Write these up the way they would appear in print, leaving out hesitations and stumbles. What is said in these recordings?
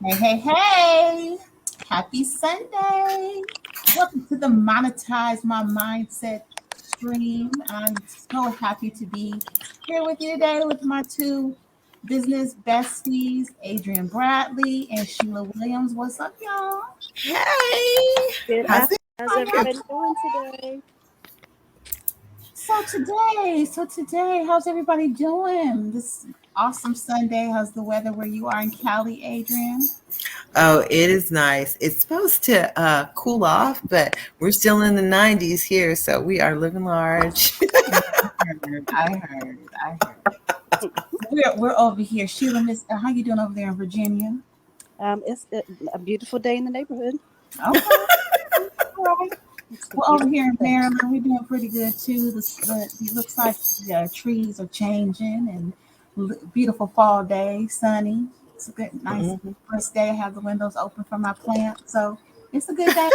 Hey, hey, hey. Happy Sunday. Welcome to the Monetize My Mindset stream. I'm so happy to be here with you today with my two business besties, Adrian Bradley and Sheila Williams. What's up, y'all? Hey, Good how's afternoon. it? How's everybody doing today? So today, how's everybody doing? This awesome Sunday. How's the weather where you are in Cali, Adrian? Oh, it is nice. It's supposed to cool off, but we're still in the 90s here, so we are living large. I heard. We're over here. Sheila, Miss, how you doing over there in Virginia? It's a beautiful day in the neighborhood. Okay, all right. It's a Well, over beautiful here in day. Maryland, we're doing pretty good too. It looks like the trees are changing and beautiful fall day, sunny. It's a good, nice Mhm. first day. I have the windows open for my plant, so it's a good day.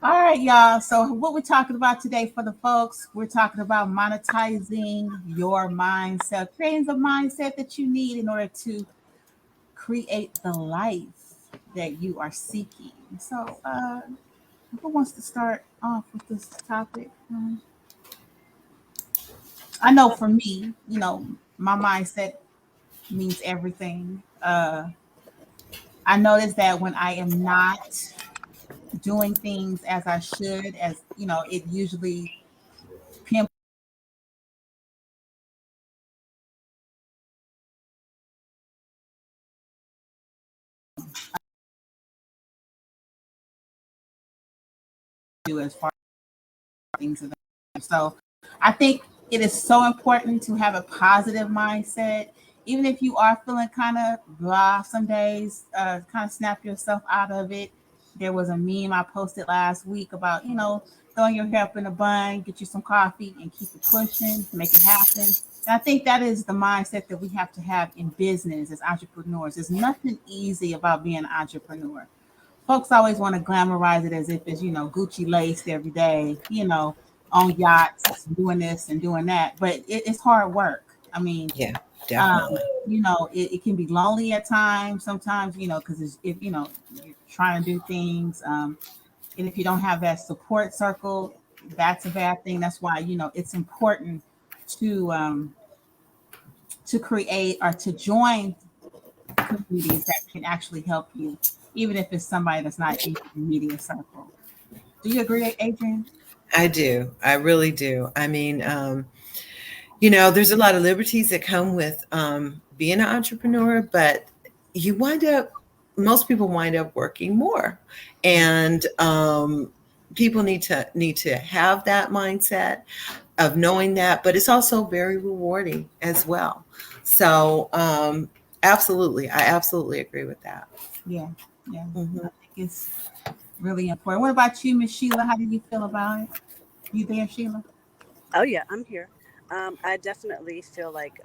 All right, y'all. So, what we're talking about today for the folks, we're talking about monetizing your mindset, creating the mindset that you need in order to create the life that you are seeking. So, who wants to start off with this topic? I know for me, my mindset means everything. I notice that when I am not doing things as I should, as it usually pinpoints you as far as things of that. So I think it is so important to have a positive mindset. Even if you are feeling kind of blah some days, kind of snap yourself out of it. There was a meme I posted last week about, throwing your hair up in a bun, get you some coffee and keep it pushing, make it happen. And I think that is the mindset that we have to have in business as entrepreneurs. There's nothing easy about being an entrepreneur. Folks always want to glamorize it as if it's, Gucci laced every day, on yachts, doing this and doing that. But it's hard work. I mean, Yeah, um, definitely. it can be lonely at times, sometimes, because if, you're trying to do things, and if you don't have that support circle, that's a bad thing. That's why, it's important to, to create or to join communities that can actually help you, even if it's somebody that's not in your immediate circle. Do you agree, Adrian? I do. I really do. I mean, there's a lot of liberties that come with being an entrepreneur, but you wind up, most people wind up working more, and people need to have that mindset of knowing that, but it's also very rewarding as well. So, absolutely, I absolutely agree with that. Yeah, yeah. I Mhm. think it's really important. What about you, Miss Sheila? How do you feel about it? You there, Sheila? Oh yeah, I'm here. I definitely feel like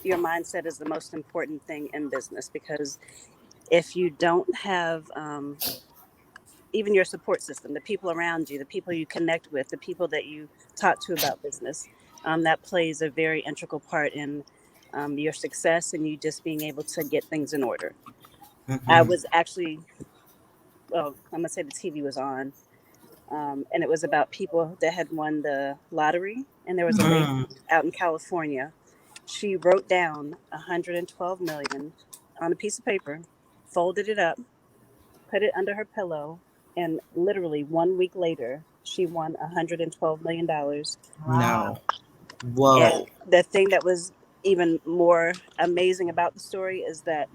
your mindset is the most important thing in business because if you don't have even your support system, the people around you, the people you connect with, the people that you talk to about business, that plays a very integral part in your success and you just being able to get things in order. I Mhm. was actually, well, I'm gonna say the TV was on, and it was about people that had won the lottery. And there was a lady Mm. out in California. She wrote down 112 million on a piece of paper, folded it up, put it under her pillow, and literally 1 week later, she won 112 million dollars. Wow. No. And Whoa. the thing that was even more amazing about the story is that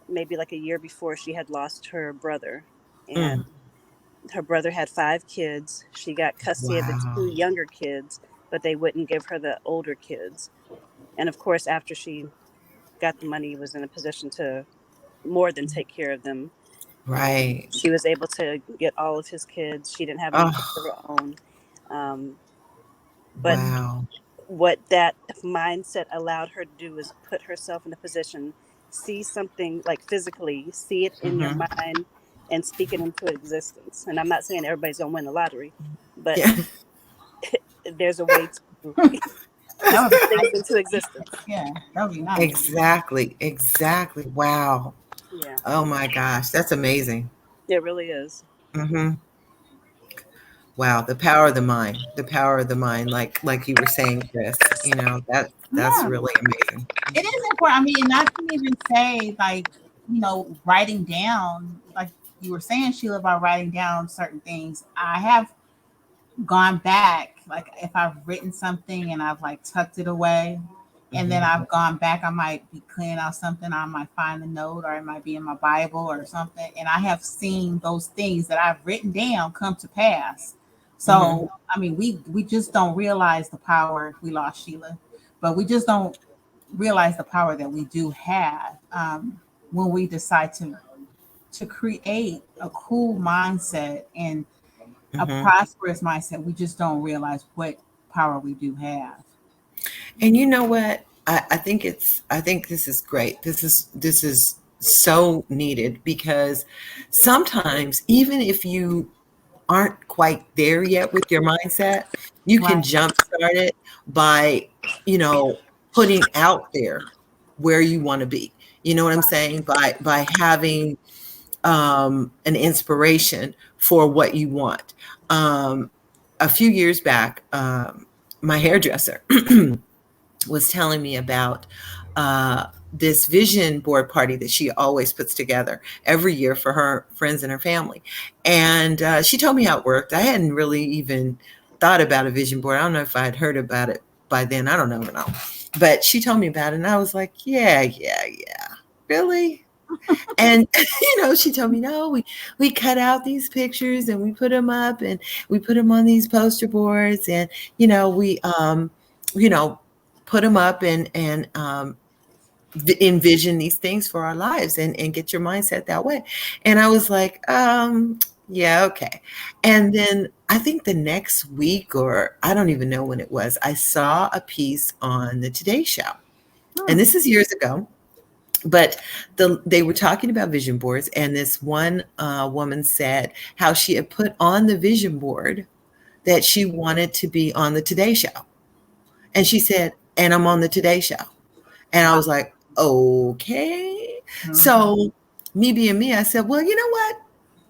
maybe like a year before, she had lost her brother, and Mm. her brother had 5 kids. She got custody of the two Wow. younger kids, but they wouldn't give her the older kids. And of course, after she got the money, was in a position to more than take care of them. Right. She was able to get all of his kids. She didn't have any kids of Oh, her own. Um, but wow. what that mindset allowed her to do was put herself in a position, see something like physically, see it in your Hmm. mind, and speak it into existence. And I'm not saying everybody's gonna win the lottery, but Yeah. there's a way to. That would be things nice. into existence. Yeah, that would be nice. Exactly. Exactly. Wow. Yeah, Oh my gosh, that's amazing. it really is. Hmm. Wow, the power of the mind, the power of the mind, like you were saying, Chris. That's Yeah, really amazing. it is important. I mean, and I can even say like, writing down, like you were saying, Sheila, about writing down certain things. I have gone back, like if I've written something and I've like tucked it away, and then Hmm. I've gone back, I might be cleaning out something, I might find the note, or it might be in my Bible or something, and I have seen those things that I've written down come to pass. Hmm. So I mean, we just don't realize the power. We lost Sheila, but we just don't realize the power that we do have, when we decide to create a cool mindset and a Hmm. prosperous mindset. We just don't realize what power we do have. And you know what? I think this is great. This is so needed because sometimes even if you aren't quite there yet with your mindset, you can Right, jumpstart it by, you know, putting out there where you want to be. You know what I'm saying? By having an inspiration for what you want. Um, a few years back, my hairdresser was telling me about this vision board party that she always puts together every year for her friends and her family. And she told me how it worked. I hadn't really even thought about a vision board. I don't know if I had heard about it by then. I don't know. But she told me about it, and I was like, yeah, yeah, yeah. Really? And she told me, no, we cut out these pictures and we put them up and we put them on these poster boards, and we you know put them up and envision these things for our lives and get your mindset that way. And I was like, yeah, okay. And then I think the next week, or I don't even know when it was, I saw a piece on the Today Show, and hmm. this is years ago, but they were talking about vision boards, and this one woman said how she had put on the vision board that she wanted to be on the Today Show. And she said, and I'm on the Today Show. And I Wow. was like, okay. Hmm. So me being me, I said, well, you know what?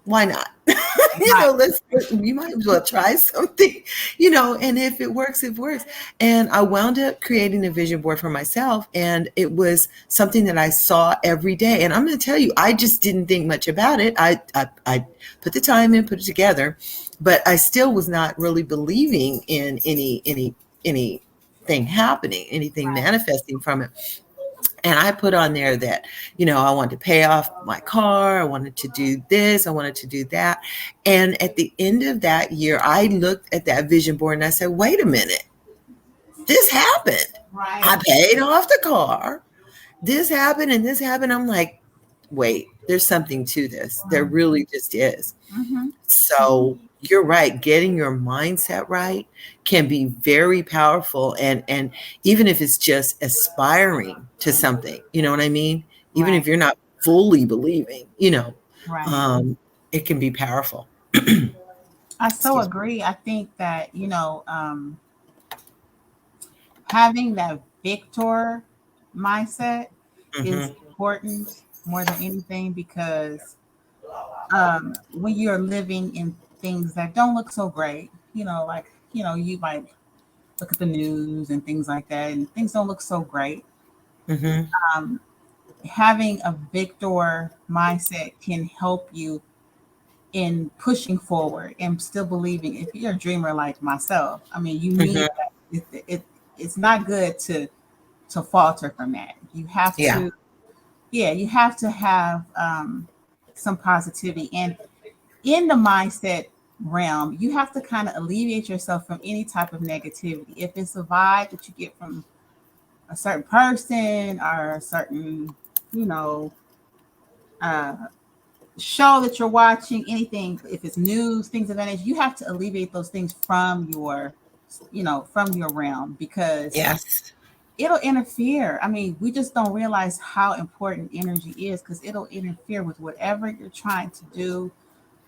Why not? Right, You might as well try something, and if it works, it works. And I wound up creating a vision board for myself. And it was something that I saw every day. And I'm going to tell you, I just didn't think much about it. I put the time in, put it together, but I still was not really believing in anything happening, anything right, manifesting from it. And I put on there that, I wanted to pay off my car. I wanted to do this. I wanted to do that. And at the end of that year, I looked at that vision board and I said, wait a minute, this happened. right. I paid off the car. This happened and this happened. I'm like, wait, there's something to this. There really just is. Mm-hmm. So you're right. Getting your mindset right can be very powerful. And even if it's just aspiring to something, you know what I mean? Even Right, if you're not fully believing, right. um, it can be powerful. I so Excuse me. agree. I think that, having that victor mindset is Hmm. important more than anything, because when you're living in things that don't look so great, like, you might look at the news and things like that, and things don't look so great. Hmm. Um, Having a victor mindset can help you in pushing forward and still believing. If you're a dreamer like myself, I mean, you need Hmm. that. It's not good to falter from that. You have Yeah. to, yeah, you have to have some positivity. And in the mindset realm, you have to kind of alleviate yourself from any type of negativity. If it's a vibe that you get from a certain person or a certain, you know, uh, show that you're watching, anything, if it's news, things of that nature, you have to alleviate those things from from your realm, because Yes. it'll interfere. I mean, we just don't realize how important energy is, because it'll interfere with whatever you're trying to do.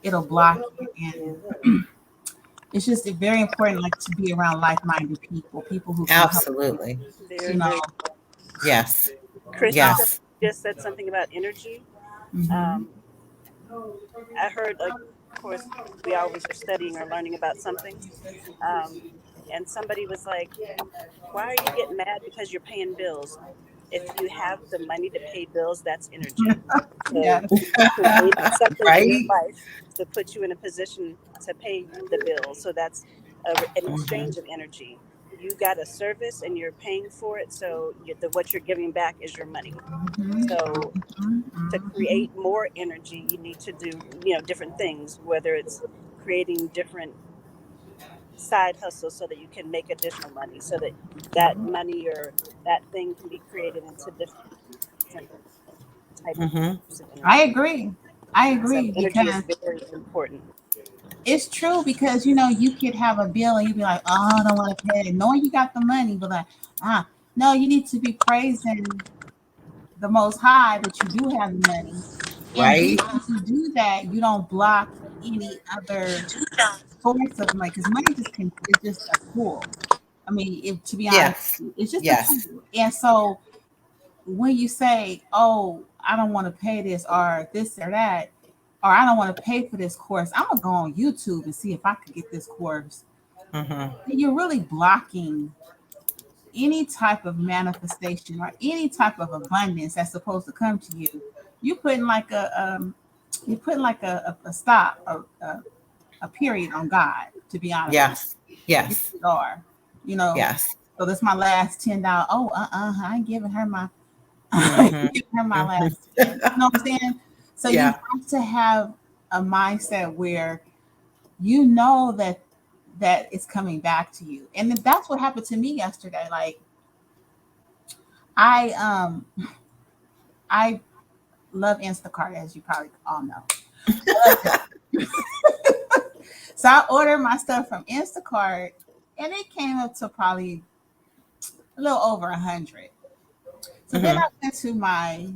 It'll block it. And it's just very important, like to be around like-minded people, people who can help you, Absolutely. you Very, know. very. Yes. Chris, you Um, said, Yes. just said something about energy. mhm. Um, I heard, like, of course, we always are studying or learning about something. Um, and somebody was like, why are you getting mad because you're paying bills? If you have the money to pay bills, that's energy. So Yes. you created something in your Right? life to put you in a position to pay the bill. So that's an Hmm. exchange of energy. You got a service and you're paying for it. So what you're giving back is your money. Mhm. So Mhm. to Mhm. create more energy, you need to do, different things, whether it's creating different side hustles so that you can make additional money, so that that money or that thing can be created into different types Hmm. of I energy. agree. I So agree energy is because very important. it's true, because you could have a bill and you'd be like, oh, I don't want to pay it, knowing you got the money, but like, no, you need to be praising the Most High that you do have the money, and then Right? once you do that, you don't block any other source of money, because money just can it's just a tool. I mean, to be honest, Yes. with you, it's just a Yes. tool, and so when you say, oh, I don't want to pay this or this or that, or I don't want to pay for this course, I'm gonna go on YouTube and see if I could get this course. Hmm. You're really blocking any type of manifestation or any type of abundance that's supposed to come to you. You putting like you putting like a stop, a period on God. To be honest with Yes. you, Yes. you are, you know. Yes. So that's my last $10. Oh, I ain't giving her my, I Hmm. ain't giving her my Hmm. last 10. You know what I'm saying? So you Yeah. have to have a mindset where you know that it's coming back to you, and that's what happened to me yesterday. Like I I love Instacart, as you probably all know. I love it. So I ordered my stuff from Instacart, and it came up to probably a little over 100. So then Hmm. I went to my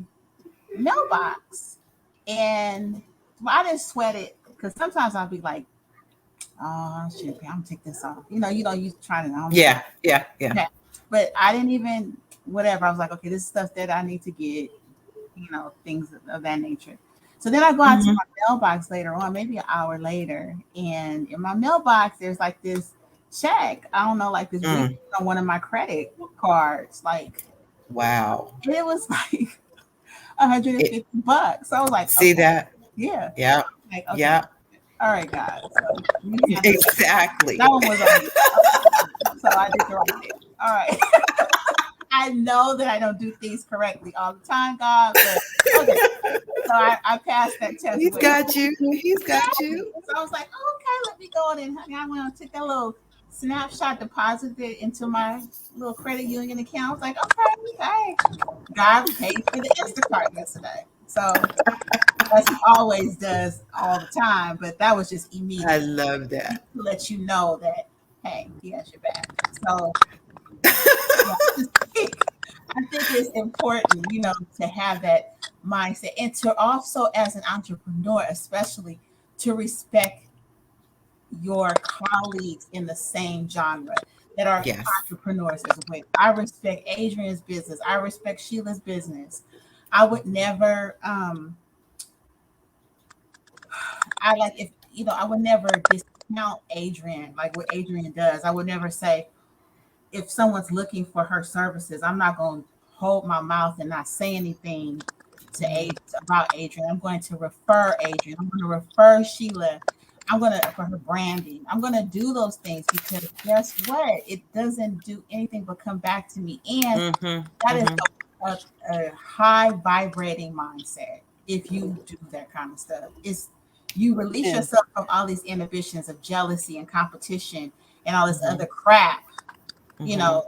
mailbox, and well, I didn't sweat it, because sometimes I'll be like, oh shit, I'm gonna take this off. You trying to, I'm Yeah. Yeah. Yeah. okay. But I didn't even, whatever. I was like, okay, this is stuff that I need to get, things of that nature. So then I go out to Hmm. my mailbox later on, maybe an hour later, and in my mailbox there's like this check. I don't know, like this refund Mm. on one of my credit cards. Like, Wow. and it was like It, $150. So I was like, see okay, that? yeah. Yeah. Like, okay, Yeah. all right, guys. So you handle that. That Exactly. one was on you. So I did the right thing. All right. I know that I don't do things correctly all the time, God, but okay. So I passed that test He's with got you. He's got exactly. you. So I was like, oh, okay, let me go in, and honey, I went and took that little snapshot, deposited it into my little credit union account. I was like, okay, okay. God paid for the Instacart yesterday. So as he always does all the time, but that was just I immediate love to that. let you know that, hey, he has your back. So yeah, I think it's important, to have that mindset, and to also, as an entrepreneur, especially, to respect your colleagues in the same genre that are Yes. entrepreneurs as well. I respect Adrian's business. I respect Sheila's business. I would never, I like if I would never discount Adrian, like what Adrian does. I would never say, if someone's looking for her services, I'm not going to hold my mouth and not say anything about Adrian. I'm going to refer Adrian. I'm going to refer Sheila. I'm going to, for her branding. I'm going to do those things, because guess what? It doesn't do anything but come back to me. And Hmm. that is Hmm. a high vibrating mindset. If you do that kind of stuff, it's you release And yourself from all these inhibitions of jealousy and competition and all this Hmm. other crap, you Hmm. know,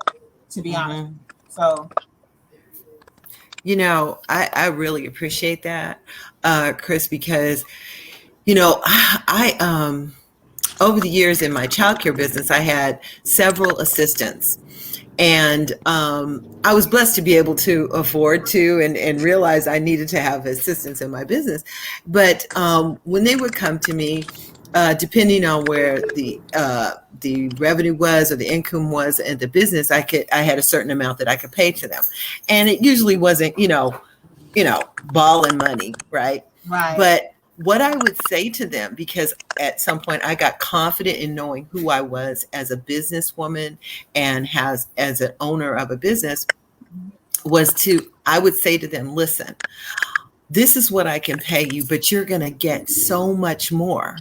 to be honest with Hmm. you. So, I really appreciate that, Chris, because, over the years in my childcare business, I had several assistants. And I was blessed to be able to afford to and realize I needed to have assistance in my business. But when they would come to me, depending on where the revenue was or the income was in the business, I had a certain amount that I could pay to them, and it usually wasn't balling money, right? Right. But what I would say to them, because at some point I got confident in knowing who I was as a businesswoman and has as an owner of a business, was to I would say to them, listen, this is what I can pay you, but you're going to get so much more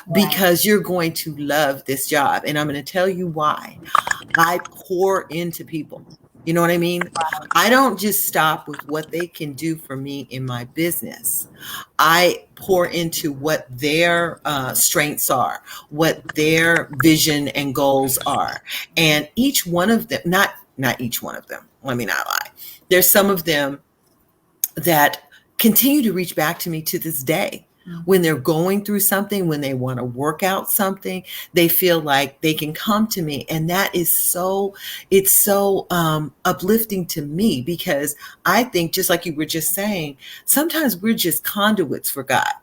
Right. because you're going to love this job. And I'm going to tell you why. I pour into people. You know what I mean? I don't just stop with what they can do for me in my business. I pour into what their strengths are, what their vision and goals are. And each one of them, not each one of them, let me not lie. There's some of them that continue to reach back to me to this day. When they're going through something, when they want to work out something, they feel like they can come to me. And that is it's so uplifting to me, because I think, just like you were just saying, sometimes we're just conduits for God.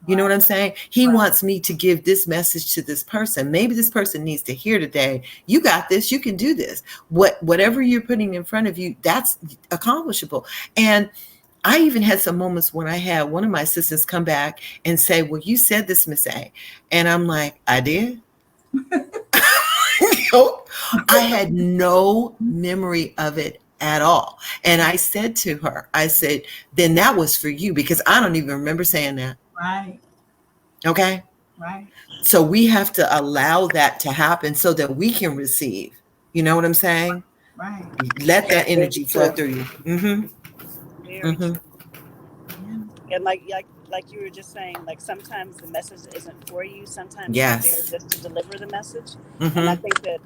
You know what I'm saying? He wants me to give this message to this person. Maybe this person needs to hear today, you got this, you can do this. Whatever you're putting in front of you, that's accomplishable. And I even had some moments when I had one of my assistants come back and say, well, you said this, Miss A. And I'm like, I did? I had no memory of it at all. And I said to her, I said, then that was for you, because I don't even remember saying that. Right. Okay. Right. So we have to allow that to happen so that we can receive. You know what I'm saying? Right. Let that Very energy flow true. through you. Mm-hmm. Very Mm-hmm. true. And like you were just saying, like sometimes the message isn't for you. Sometimes you're there Yes. just to deliver the message. And I Mm-hmm. think that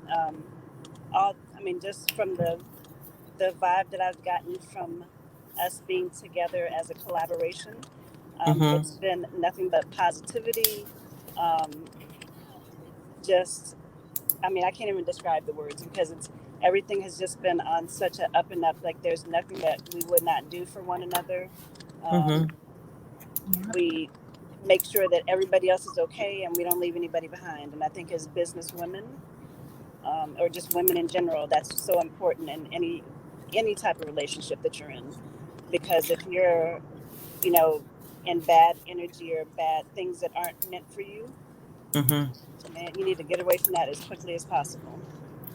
I mean, just from the vibe that I've gotten from us being together as a collaboration, Mm-hmm. it's been nothing but positivity. Um, just, I mean, I can't even describe the words because it's everything has just been on such a up and up. Like there's nothing that we would not do for one another. Mm-hmm. Um, we make sure that everybody else is okay and we don't leave anybody behind. And I think as business women, or just women in general, that's so important in any type of relationship that you're in. Because if you're, you know, in bad energy or bad things that aren't meant for you, Mm-hmm. man, you need to get away from that as quickly as possible.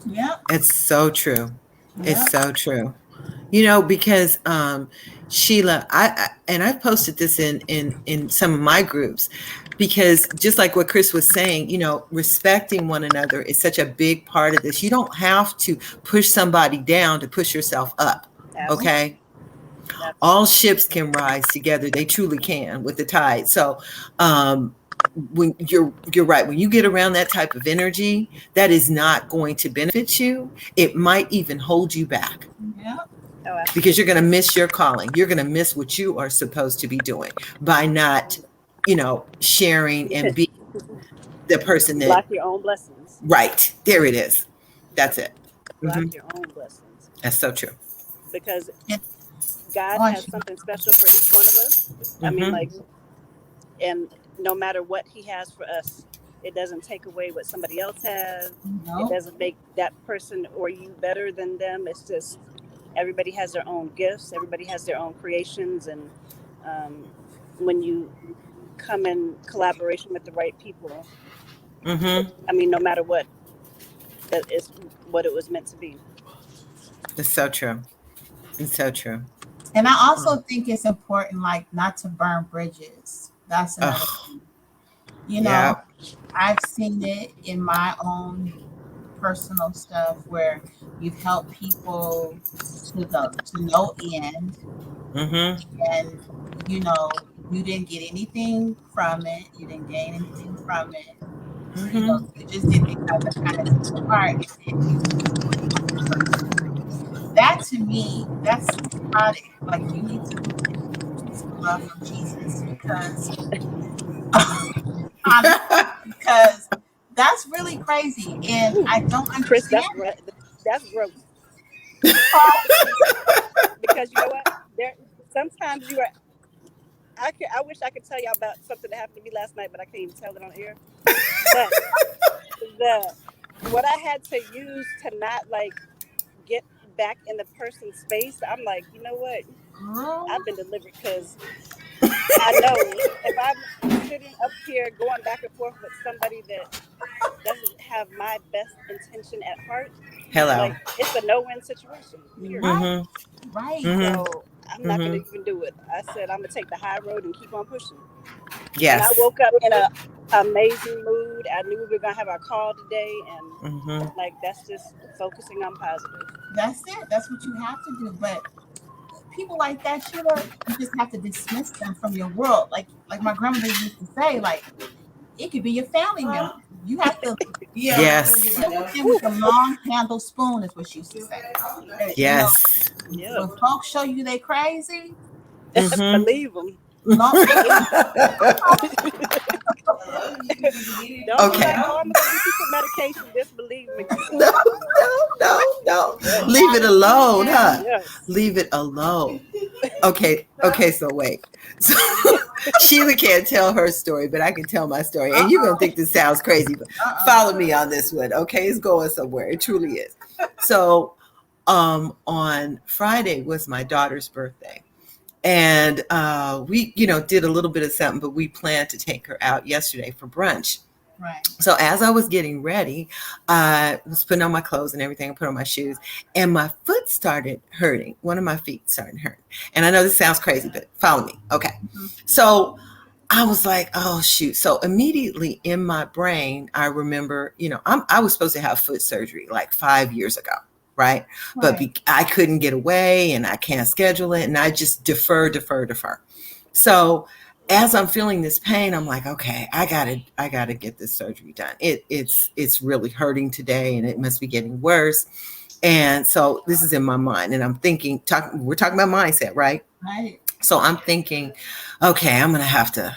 Yep. It's so true. It's Yep. so true. Because Sheila, and I've posted this in some of my groups, because just like what Chris was saying, respecting one another is such a big part of this. You don't have to push somebody down to push yourself up. No. Okay. All Absolutely. ships can rise together. They truly can with the tide. So, um, when you're right, when you get around that type of energy, that is not going to benefit you. It might even hold you back, Yep. Oh, because you're absolutely. going to miss your calling. You're going to miss what you are supposed to be doing by not, sharing and being the person You that, block your own blessings. right there it is. Yep. That's it. Block Hmm. your own blessings That's so true. because And God oh, has something special for each one of us. I mean, Hmm. like, and no matter what He has for us, it doesn't take away what somebody else has. It no. doesn't make that person or you better than them. It's just everybody has their own gifts. Everybody has their own creations, and um, when you come in collaboration with the right people, Hmm. I mean, no matter what, that is what it was meant to be. It's so true. It's so true. And I Oh, also think it's important, like, not to burn bridges. That's another oh, thing. You know, yeah. I've seen it in my own personal stuff where you've helped people to no end, Hmm. and you didn't get anything from it, you didn't gain anything from it. Hmm. You just did the other kind of took the part, and then you went on with your life. That to me, that's psychotic. Like, you need to get some love from Jesus, because honestly, because that's really crazy, and Ooh, I don't Chris, understand that's gross. it. Because you know what? There sometimes you are. I wish I could tell y'all about something that happened to me last night, but I can't even tell it on air. But the what I had to use to not like get back in the person's space, I'm like, you know what? Girl, I've been delivered because I know if I'm sitting up here going back and forth with somebody that doesn't have my best intention at heart, Hello. like it's a no-win situation. Period. right, Mm-hmm. right. Mm-hmm. So I'm not gonna Mm-hmm. even do it. I said I'm gonna take the high road and keep on pushing. And I Yes. woke up in a amazing mood. I knew we were gonna have our call today, and Mm-hmm. like that's just focusing on positive. That's it. That's what you have to do. But people like that, Sheila, you just have to dismiss them from your world. Like my grandmother used to say, like it could be your family member. You have to Yes. sit with them Whew. with a long handle spoon, is what she used to say. You know, Yes. Yep. when folks show you they crazy, Mm-hmm. Believe them. long, Believe them. Don't be like, Okay. oh, I'm gonna give you some medication. Just believe them and keep No, going. no. Yes. Leave it alone, huh? Yes. Leave it alone. Okay. Okay. So wait. So Sheila can't tell her story, but I can tell my story. And you're gonna think this sounds crazy, but follow me on this one. Okay, it's going somewhere. It truly is. So on Friday was my daughter's birthday. And we, did a little bit of something, but we planned to take her out yesterday for brunch. right, So as I was getting ready, I was putting on my clothes and everything, I put on my shoes, and my foot started hurting. One of my feet started hurting. And I know this sounds crazy, but follow me. Okay. mhm, So I was like, oh shoot. So immediately in my brain, I remember, I was supposed to have foot surgery like 5 years ago. Right. But right, I couldn't get away and I can't schedule it. And I just defer. So as I'm feeling this pain, I'm like, okay, I gotta get this surgery done. It's really hurting today and it must be getting worse. And so this is in my mind. And I'm thinking, we're talking about mindset, right? right. So I'm thinking, okay, I'm going to have to,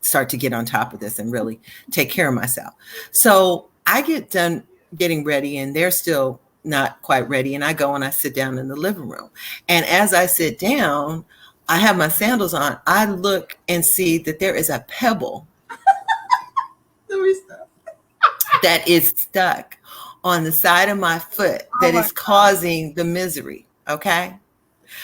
start to get on top of this and really take care of myself. So I get done getting ready and they're still not quite ready. And I go and I sit down in the living room. And as I sit down, I have my sandals on. I look and see that there is a pebble Doing stuff. that is stuck on the side of my foot Oh that my is causing the misery. Okay.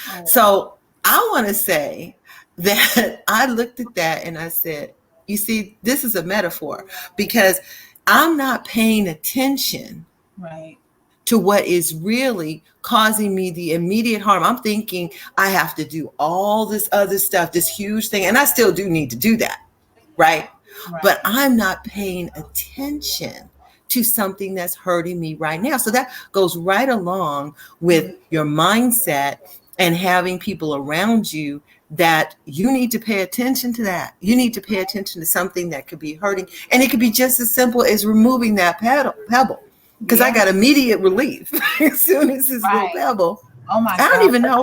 God. So I want to say that I looked at that and I said, you see, this is a metaphor because I'm not paying attention Right. to what is really causing me the immediate harm. I'm thinking I have to do all this other stuff, this huge thing, and I still do need to do that, right? Right. But I'm not paying attention to something that's hurting me right now. So that goes right along with your mindset and having people around you that you need to pay attention to that. You need to pay attention to something that could be hurting. And it could be just as simple as removing that pebble. Because I Yeah. got immediate relief as soon as this little Right. pebble. Oh my I don't God. even know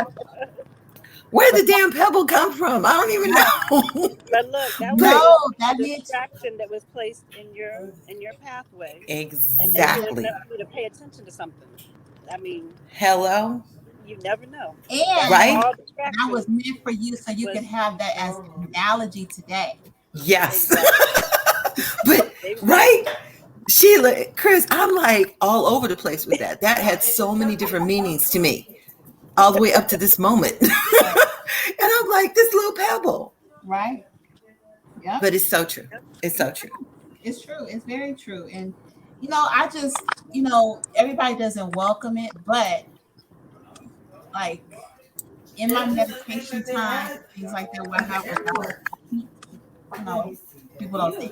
where But the damn pebble come from. I don't even right. know. But look, that was But No, a that means distraction that was placed in your pathway, and it was exactly. enough for you to pay attention to something. I mean, Hello, you never know. That and right? small that was distraction meant for you so you could was have that as an analogy today. Yes. exactly. But right, Exactly. Sheila, Chris, I'm like all over the place with that. That had so many different meanings to me, all the way up to this moment. And Right. I'm like, this little pebble. Right. Yep. But it's so true. It's so true. It's true. It's very true. And I just, everybody doesn't welcome it, but like in my meditation time, things like that, where I have with God, you know, people don't think,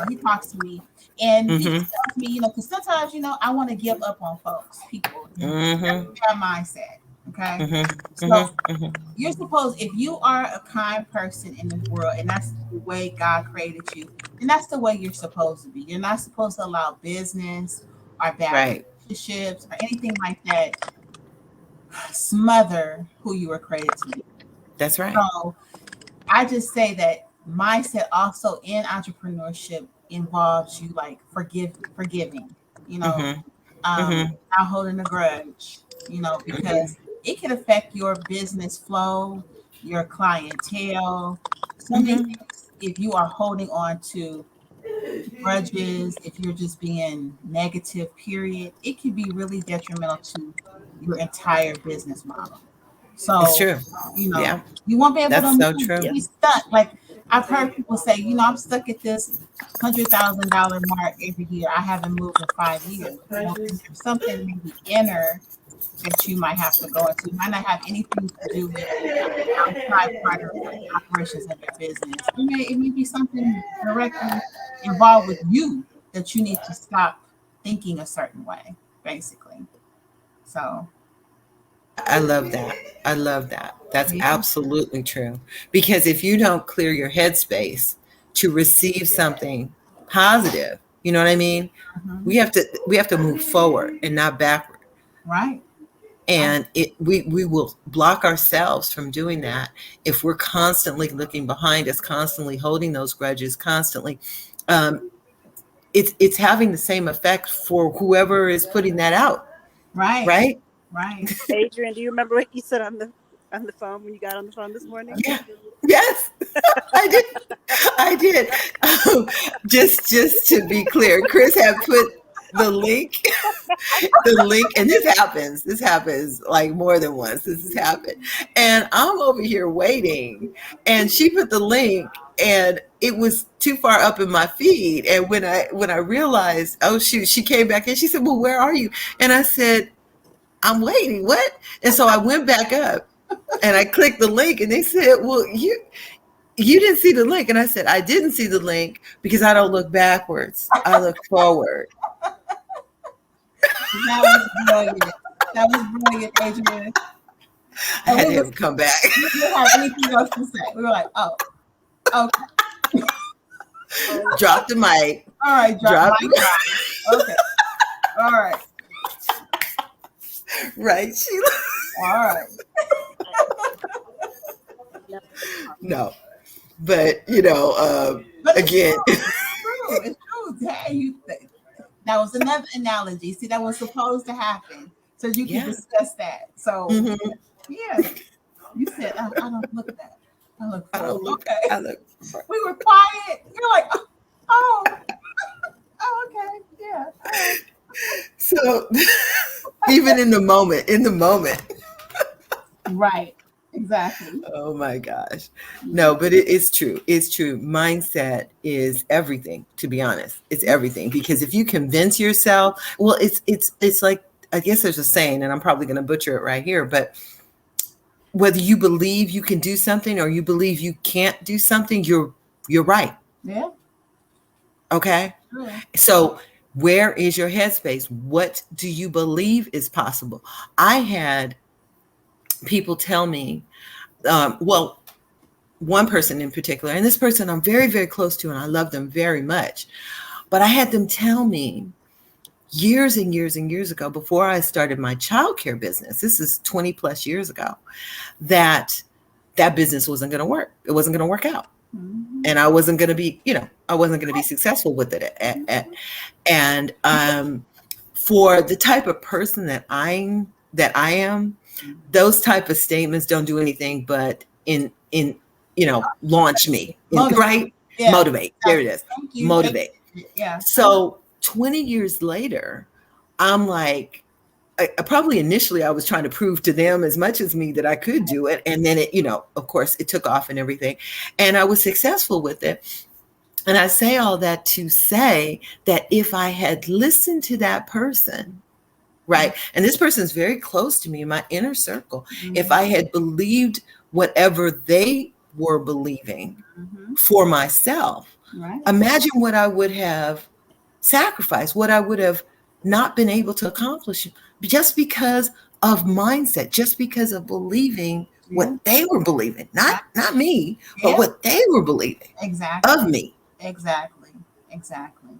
he talks to me and he Mm-hmm. tells me, because sometimes, I want to give up on folks, people. That's Mm-hmm. their mindset. Okay. Mm-hmm. So Mm-hmm. Mm-hmm. you're supposed, if you are a kind person in the world and that's the way God created you, then that's the way you're supposed to be. You're not supposed to allow business or bad Right. relationships or anything like that smother who you were created to be. That's right. So I just say that mindset also in entrepreneurship involves you like forgiving, you know, Mm-hmm. Mm-hmm. not holding a grudge, because it can affect your business flow, your clientele, so many Hmm. things. If you are holding on to grudges, if you're just being negative, period, it can be really detrimental to your entire business model. It's So, true. Yeah, you won't be able to that's so move. true. You'll be stuck. Like I've heard people say, I'm stuck at this $100,000 mark every year. I haven't moved in 5 years. Well, then there's something maybe inner that you might have to go into. It might not have anything to do with outside part of the operations of your business. It may be something directly involved with you that you need to stop thinking a certain way, basically. So, I love that. I love that. That's yeah. absolutely true. Because if you don't clear your headspace to receive something positive, you know what I mean? Mhm. We have to move forward and not backward. Right. I, And we will block ourselves from doing that if we're constantly looking behind us, constantly holding those grudges, constantly. Um, it's having the same effect for whoever is putting that out, right. right? Right. Adrian, do you remember what you said on the phone when you got on the phone this morning? Yeah. Yes, I did. I did. Just to be clear, Chris had put the link, the link, and this happens. This happens like more than once. This has happened, and I'm over here waiting, and she put the link, and it was too far up in my feed. And when I realized, oh shoot, she came back and she said, "Well, where are you?" And I said, "I'm waiting." What? And so I went back up and I clicked the link, and they said, "Well, you didn't see the link." And I said, "I didn't see the link because I don't look backwards. I look forward." That was brilliant. That was brilliant, Adrian. I And had to have him come back. we didn't have anything else to say. We were like, oh, okay. Drop the mic. All right, drop Drop my drop. Okay. All right. right, Sheila. All right. No. But But it's again, true. It's true. It's true. Hey, that was another analogy. See, that was supposed to happen. So you can yeah. discuss that. So Mhm. yeah, you said I don't look at that. I look I forward. don't look. Okay. I look. We were quiet. You're like, oh, oh, okay. Yeah. All right. So even in the moment. Right. Exactly. Oh my gosh. No, but it is true. It's true. Mindset is everything, to be honest. It's everything. Because if you convince yourself, well, it's like, I guess there's a saying, and I'm probably gonna butcher it right here, but whether you believe you can do something or you believe you can't do something, you're right. Yeah. Okay. True. So where is your headspace? What do you believe is possible? I had people tell me, well, one person in particular, and this person I'm very, very close to, and I love them very much. But I had them tell me years and years and years ago, before I started my childcare business, this is 20 plus years ago, that that business wasn't going to work. It wasn't going to work out. Mm-hmm. And I wasn't going to be, I wasn't going to be successful with it. And for the type of person that I am, those type of statements don't do anything but launch me, Motivate. right? Yeah. Motivate. There it is. Thank you. Motivate. Yeah. So 20 years later, I'm like, probably initially I was trying to prove to them as much as me that I could do it. And then of course it took off and everything. And I was successful with it. And I say all that to say that if I had listened to that person, right, and this person is very close to me in my inner circle, if I had believed whatever they were believing Mm-hmm. for myself, Right. imagine what I would have sacrificed, what I would have not been able to accomplish just because of mindset, just because of believing Yeah. what they were believing, not me, but Yeah. what they were believing Exactly. of me. Exactly. Exactly.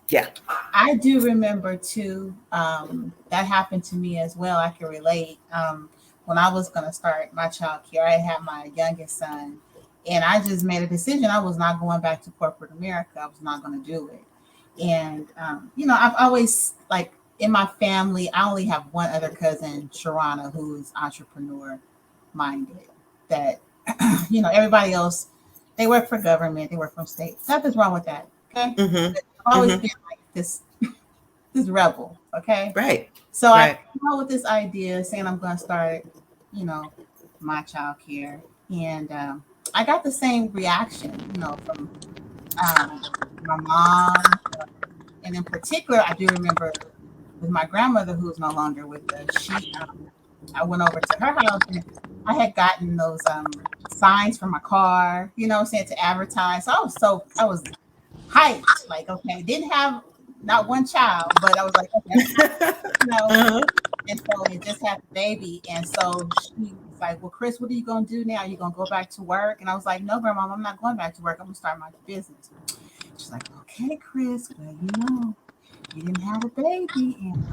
Yeah. I do remember too, that happened to me as well. I can relate. When I was going to start my child care, I had my youngest son, and I just made a decision. I was not going back to corporate America. I was not going to do it. And, I've always, like, in my family, I only have one other cousin, Sharana, who is entrepreneur minded, that Everybody else, they work for government, they work from state. Nothing's wrong with that. Okay. Mm-hmm. I've always Mm-hmm. been like this rebel. Okay. Right. So I Right. came out with this idea saying I'm going to start, you know, my child care. And I got the same reaction, from my mom. And in particular, I do remember with my grandmother, who's no longer with us, I went over to her house and I had gotten those signs for my car, saying to advertise. So I was hyped. Like, okay, didn't have not one child, but I was like, okay, you know, Uh-huh. and so it just had the baby. And so she was like, well, Chris, what are you going to do now? Are you going to go back to work? And I was like, no, grandma, I'm not going back to work. I'm going to start my business. She's like, okay, Chris, well, you didn't have a baby. And,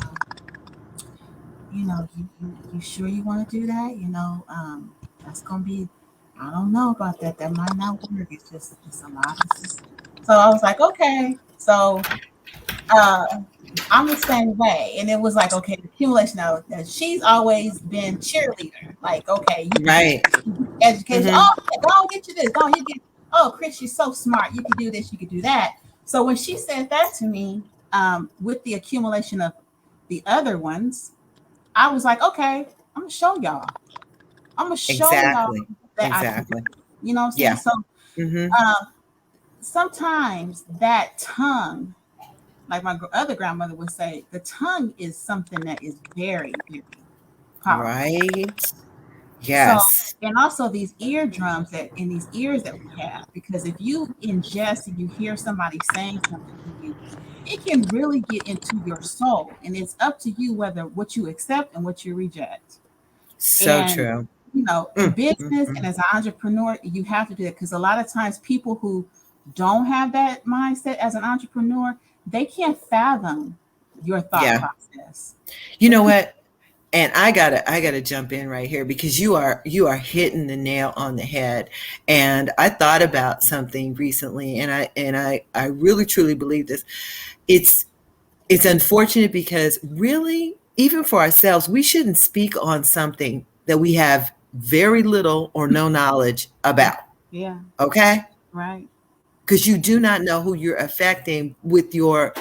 you sure you want to do that? That's going to be, I don't know about that. That might not work. It's a lot. So I was like, okay. So uh, I'm the same way. And it was like, okay, the accumulation of she's always been cheerleader. Like, okay, you can do Right. education. Mm-hmm. Oh, yeah, go on, get you this. Go on, you get, oh, Chris, you're so smart. You can do this, you can do that. So when she said that to me, with the accumulation of the other ones, I was like, okay, I'm gonna show y'all. I'm gonna show y'all Exactly. that I can do Exactly. it. You know what I'm saying? Yeah. So Mm-hmm. sometimes that tongue, like my other grandmother would say, the tongue is something that is very, very powerful. Right. So, Yes. and also these eardrums that in these ears that we have, because if you ingest and you hear somebody saying something to you, it can really get into your soul, and it's up to you whether what you accept and what you reject. So And true. in Mm, mm, business and mm. as an entrepreneur, you have to do it because a lot of times people who don't have that mindset as an entrepreneur, they can't fathom your thought Yeah. process. You The know people, what? And I gotta jump in right here because you are hitting the nail on the head. And I thought about something recently, and I really truly believe this. It's it's unfortunate because really, even for ourselves, we shouldn't speak on something that we have very little or no knowledge about. yeah, Okay? right, Because you do not know who you're affecting with your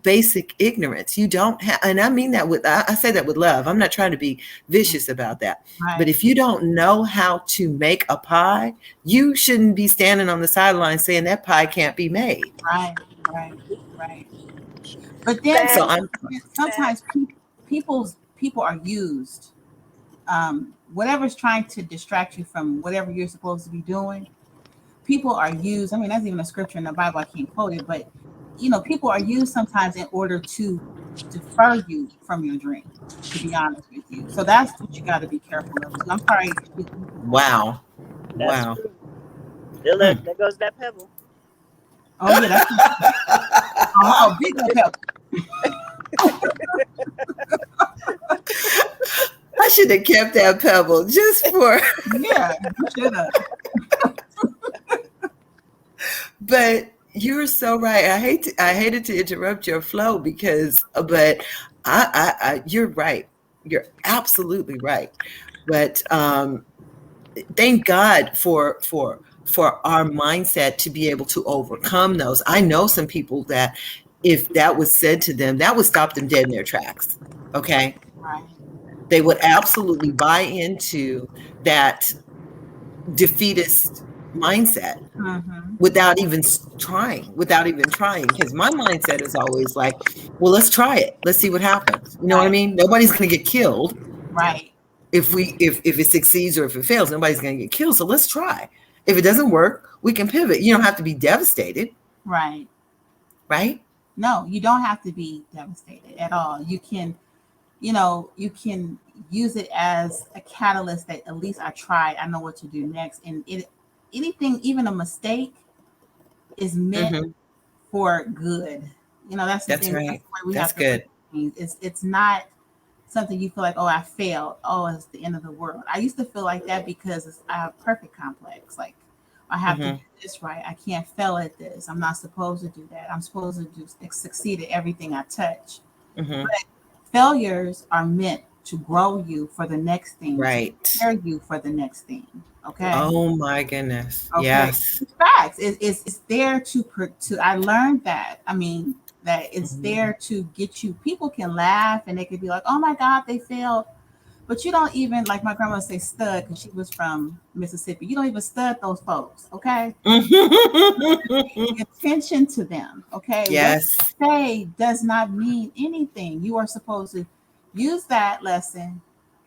basic ignorance. You don't have, and I mean that with, I say that with love. I'm not trying to be vicious about that. But right, if you don't know how to make a pie, you shouldn't be standing on the sideline saying that pie can't be made. right, right, right. But then So Fact, too, I'm, fact. sometimes people are used. Whatever's trying to distract you from whatever you're supposed to be doing, people are used. I mean, that's even a scripture in the Bible. I can't quote it, but people are used sometimes in order to defer you from your dream. To be honest with you, so that's what you got to be careful of too. I'm sorry. wow. That's Wow. true. There, Hmm. there goes that pebble. Oh yeah, that's oh big old help. I should have kept that pebble just for, Yeah, you should have. but you're so right. I hated to interrupt your flow because, but you're right. You're absolutely right. But thank God for our mindset to be able to overcome those. I know some people that if that was said to them, that would stop them dead in their tracks. Okay, Right. they would absolutely buy into that defeatist mindset Mm-hmm. without even trying, because my mindset is always like, well, let's try it, let's see what happens. You know what I Right. mean? Nobody's going to get killed Right. if it succeeds, or if it fails, nobody's going to get killed, so let's try. If it doesn't work, we can pivot. You don't have to be devastated, Right. right? No, you don't have to be devastated at all. You can use it as a catalyst that at least I tried. I know what to do next. And anything, even a mistake, is meant Mm-hmm. for good. That's the That's thing. That's right. the way we That's have to look good. at things. It's not something you feel like, oh, I failed. Oh, it's the end of the world. I used to feel like that because I have perfect complex. Like I have to Mm-hmm. do this right. I can't fail at this. I'm not supposed to do that. I'm supposed to succeed at everything I touch. Mm-hmm. But failures are meant to grow you for the next thing, to Right. prepare you for the next thing. Okay. Oh my goodness. Okay. Yes. It's facts. It's there to. I learned that. I mean, that it's Mhm. there to get you. People can laugh and they could be like, "Oh my God, they failed," but you don't even, like my grandma would say, stud, because she was from Mississippi. You don't even stud those folks. Okay. Pay attention to them. Okay. What Yes. they say does not mean anything. You are supposed to use that lesson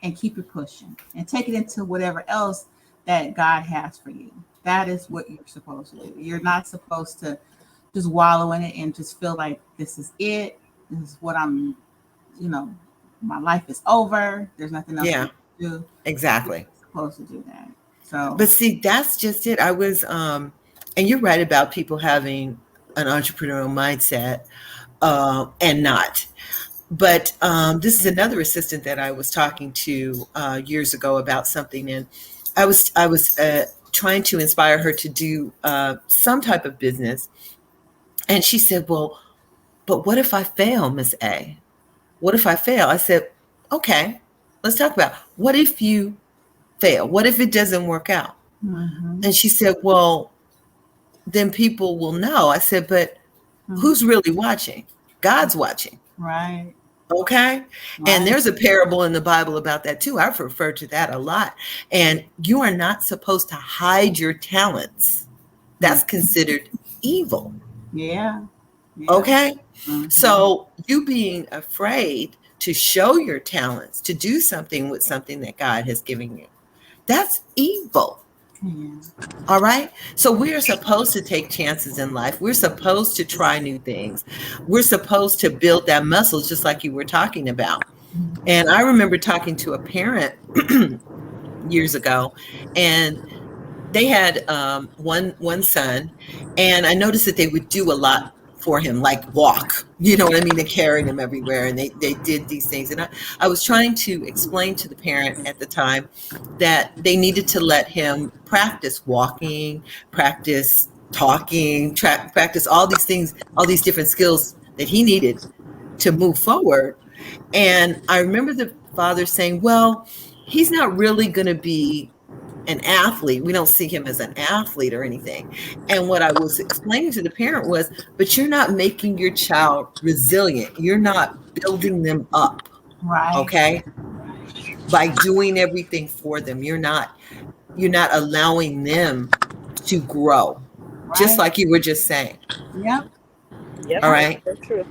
and keep it pushing and take it into whatever else that God has for you. That is what you're supposed to do. You're not supposed to just wallow in it and just feel like this is it. This is what I'm, you know, my life is over. There's nothing else for Yeah, me to do. You're exactly. supposed to do that. So, But see, that's just it. I was and you're right about people having an entrepreneurial mindset and not. But this is another assistant that I was talking to years ago about something, and I was trying to inspire her to do some type of business, and she said, "Well, but what if I fail, Miss A? What if I fail?" I said, "Okay, let's talk about what if you fail? What if it doesn't work out?" mhm, And she said, "Well, then people will know." I said, "But mhm, who's really watching? God's watching." right, Okay. And right, there's a parable in the Bible about that too. I've referred to that a lot. And you are not supposed to hide your talents. mhm, That's considered evil. yeah, yeah, Okay. mhm, So you being afraid to show your talents, to do something with something that God has given you, that's evil. yeah, All right. So we are supposed to take chances in life. We're supposed to try new things. We're supposed to build that muscle, just like you were talking about. mhm, And I remember talking to a parent years ago, and they had one son, and I noticed that they would do a lot for him, like walk. You know what I mean? They carried him everywhere, and they did these things. And I was trying to explain to the parent at the time that they needed to let him practice walking, practice talking, practice all these things, all these different skills that he needed to move forward. And I remember the father saying, "Well, he's not really going to be an athlete. We don't see him as an athlete or anything." And what I was explaining to the parent was, "But you're not making your child resilient. You're not building them up, right, okay? right, By doing everything for them. You're not allowing them to grow." Just right, like you were just saying. yep, Yep, All yep, that's right. so true.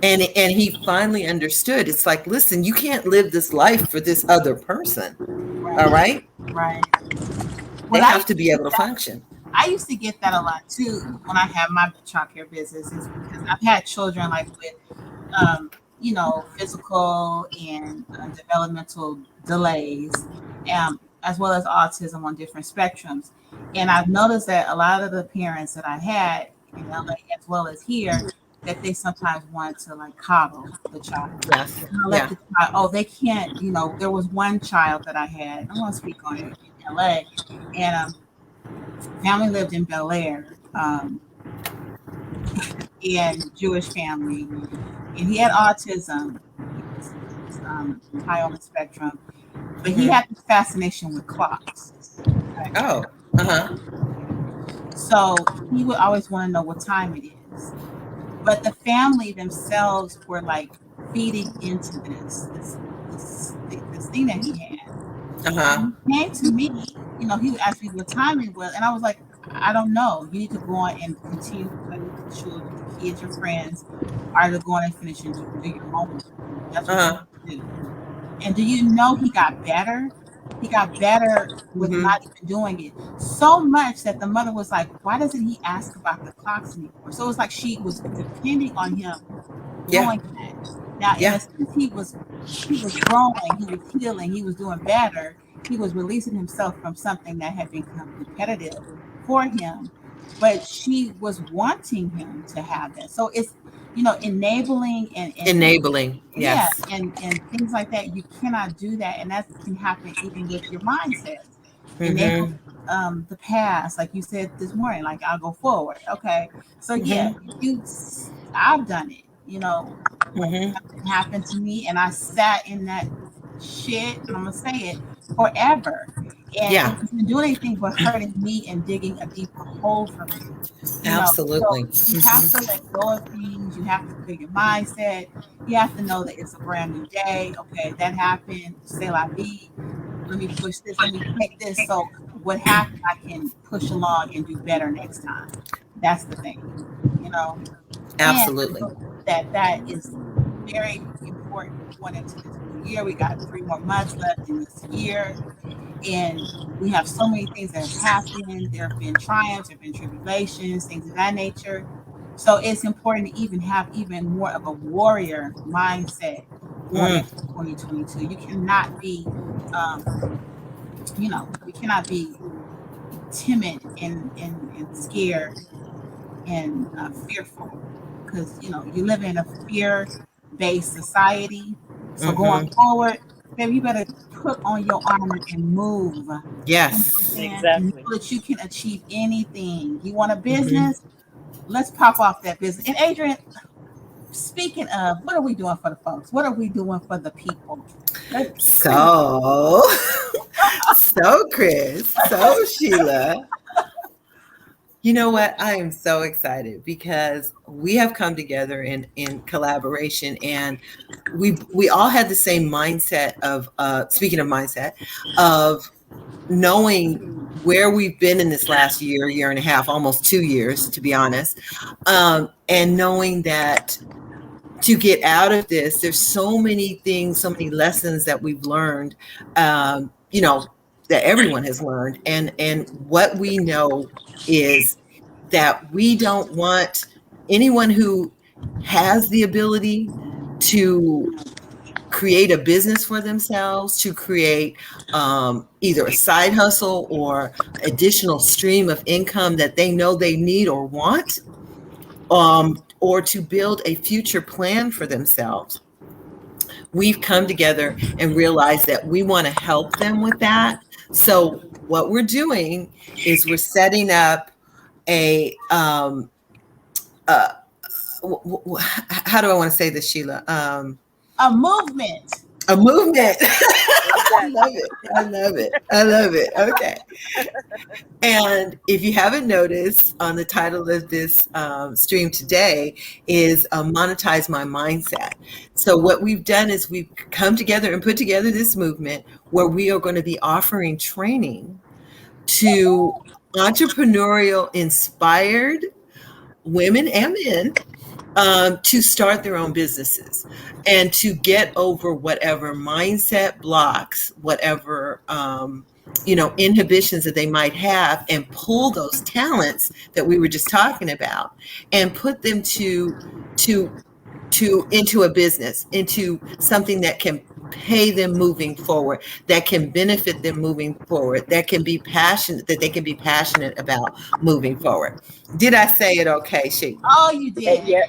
And he finally understood. It's like, listen, you can't live this life for this other person. All right, right. right. They What I have used to to be get able to that, function. I used to get that a lot too when I had my childcare business, is because I've had children like with um, physical and developmental delays, as well as autism on different spectrums. And I've noticed that a lot of the parents that I had in LA as well as here, that they sometimes want to like coddle the child. Yes. And I let Yeah. the child, oh, they can't, there was one child that I had, I want to speak on it in LA, and family lived in Bel Air, and Jewish family, and he had autism. He was high on the spectrum, but he Hmm. had this fascination with clocks. Okay. Oh. Uh-huh. So he would always want to know what time it is. But the family themselves were like feeding into this thing that he had. Uh-huh. And he came to me, he would ask me what time it was, and I was like, I don't know. You need to go on and continue studying with the children, with the kids, your friends, or to go on and finish and do your homework. That's what you Uh-huh. need to do. And do you know he got better? He got better with Mm-hmm. not even doing it. So much that the mother was like, why doesn't he ask about the clocks anymore? So it was like she was depending on him Yeah. doing that. Now, in a Yeah. sense, he was growing, he was healing, he was doing better. He was releasing himself from something that had become repetitive for him, but she was wanting him to have that. So it's enabling and Enabling. yeah, Yes. and things like that. You cannot do that, and that can happen even with your mindsets. Enable Mm-hmm. the past, like you said this morning. Like I'll go forward. Okay, so yeah, Mm-hmm. I've done it. Mm-hmm. Something happened to me, and I sat in that shit, and I'm gonna say it, forever. And Yeah, it doesn't do anything but hurting me and digging a deeper hole for me. So absolutely. you have to let go of things. You have to clear your mindset. You have to know that it's a brand new day. Okay, that happened. Say la vie. Let me push this. Let me take this. So what happened, I can push along and do better next time. That's the thing, you know. And I Absolutely. know that is very important going into this new year. We got 3 more months left in this year, and we have so many things that have happened. There have been triumphs, there have been tribulations, things of that nature. So it's important to even have even more of a warrior mindset going Mm, into 2022. You cannot be, um, you cannot be timid and scared and fearful, because you live in a fear-based society. So going hmm. forward, baby, you better put on your armor and move. You know what I'm Yes. saying? And Exactly. know that you can achieve anything. You want a Hmm. business? Let's pop off that business. And Adrian, speaking of, what are we doing for the folks? What are we doing for the people? Bring it. So, so Chris, so Sheila, you know what? I am so excited because we have come together in collaboration, and we all had the same mindset of speaking of mindset, of knowing where we've been in this last year, year and a half, almost 2 years, to be honest, and knowing that to get out of this, there's so many things, so many lessons that we've learned, you know, that everyone has learned, and what we know is that we don't want anyone who has the ability to create a business for themselves, to create either a side hustle or additional stream of income that they know they need or want, or to build a future plan for themselves. We've come together and realized that we want to help them with that. So what we're doing is we're setting up a uh, how do I want to say this, Sheila? A movement. A movement. I love Exactly. it. I love it. I love it. Okay. And if you haven't noticed, on the title of this stream today is Monetize My Mindset. So, what we've done is we've come together and put together this movement where we are going to be offering training to entrepreneurial inspired women and men, to start their own businesses and to get over whatever mindset blocks, whatever inhibitions that they might have, and pull those talents that we were just talking about and put them to into a business, into something that can pay them moving forward, that can benefit them moving forward, that they can be passionate about moving forward. Did I say it okay, Sheila? Oh, you did. Yeah,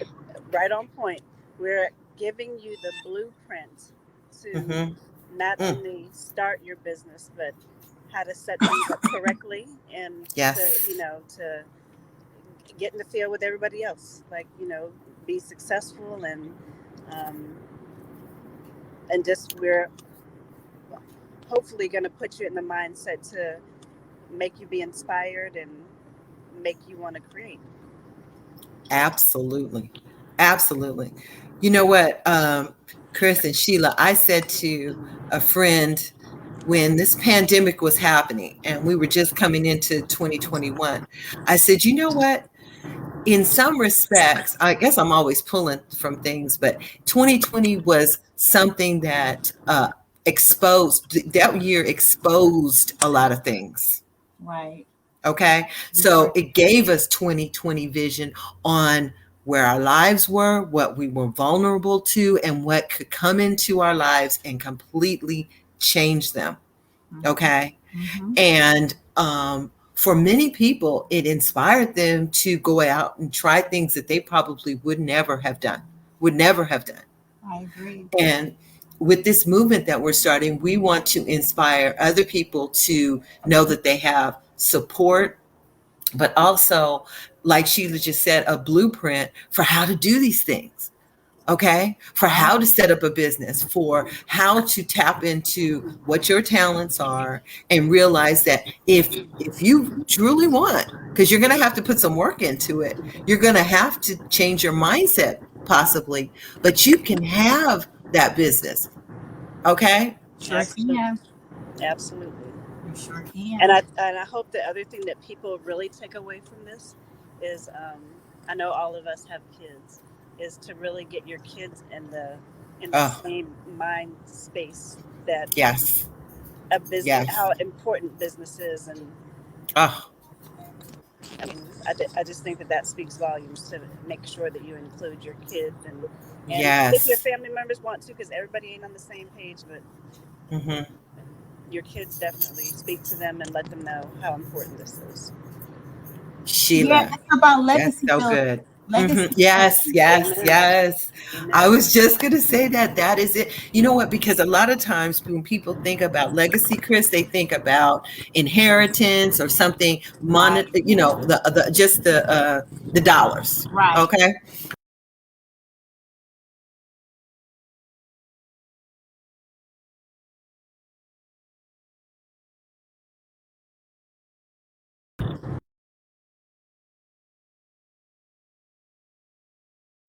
right on point. We're giving you the blueprint to Mm-hmm. not Mm. only start your business, but how to set things up correctly and to, Yes, to get in the field with everybody else. Like, be successful um, and just we're hopefully going to put you in the mindset to make you be inspired and make you want to create. absolutely. Absolutely. You know what, Chris and Sheila, I said to a friend when this pandemic was happening and we were just coming into 2021, I said, you know what? In some respects, I guess I'm always pulling from things, but 2020 was something that that year exposed a lot of things. Right. Okay. You're So right. it gave us 2020 vision on where our lives were, what we were vulnerable to, and what could come into our lives and completely change them. Okay. Mm-hmm. And for many people, it inspired them to go out and try things that they probably would never have done. I agree. And with this movement that we're starting, we want to inspire other people to know that they have support, but also, like Sheila just said, a blueprint for how to do these things. okay, for Right. how to set up a business, for how to tap into what your talents are, and realize that if you truly want, because you're going to have to put some work into it, you're going to have to change your mindset possibly, but you can have that business, okay? Sure Absolutely. can. Absolutely. You sure And can. I hope the other thing that people really take away from this is, I know all of us have kids, is to really get your kids in the Oh, same mind space that yes, a business, yes. how important business is. And Oh, I mean, I just think that that speaks volumes, to make sure that you include your kids, and if your yes. family members want to, because everybody ain't on the same page, but Hmm. your kids, definitely speak to them and let them know how important this is. Yeah, Sheila, it's about that's legacy so building. good. Hmm. Legacy Yes, building. yes, Amen. yes. I Amen. was just going to say that. That is it. You know what? Because a lot of times when people think about legacy, Chris, they think about inheritance or something, Right. the just the dollars. Right. Okay.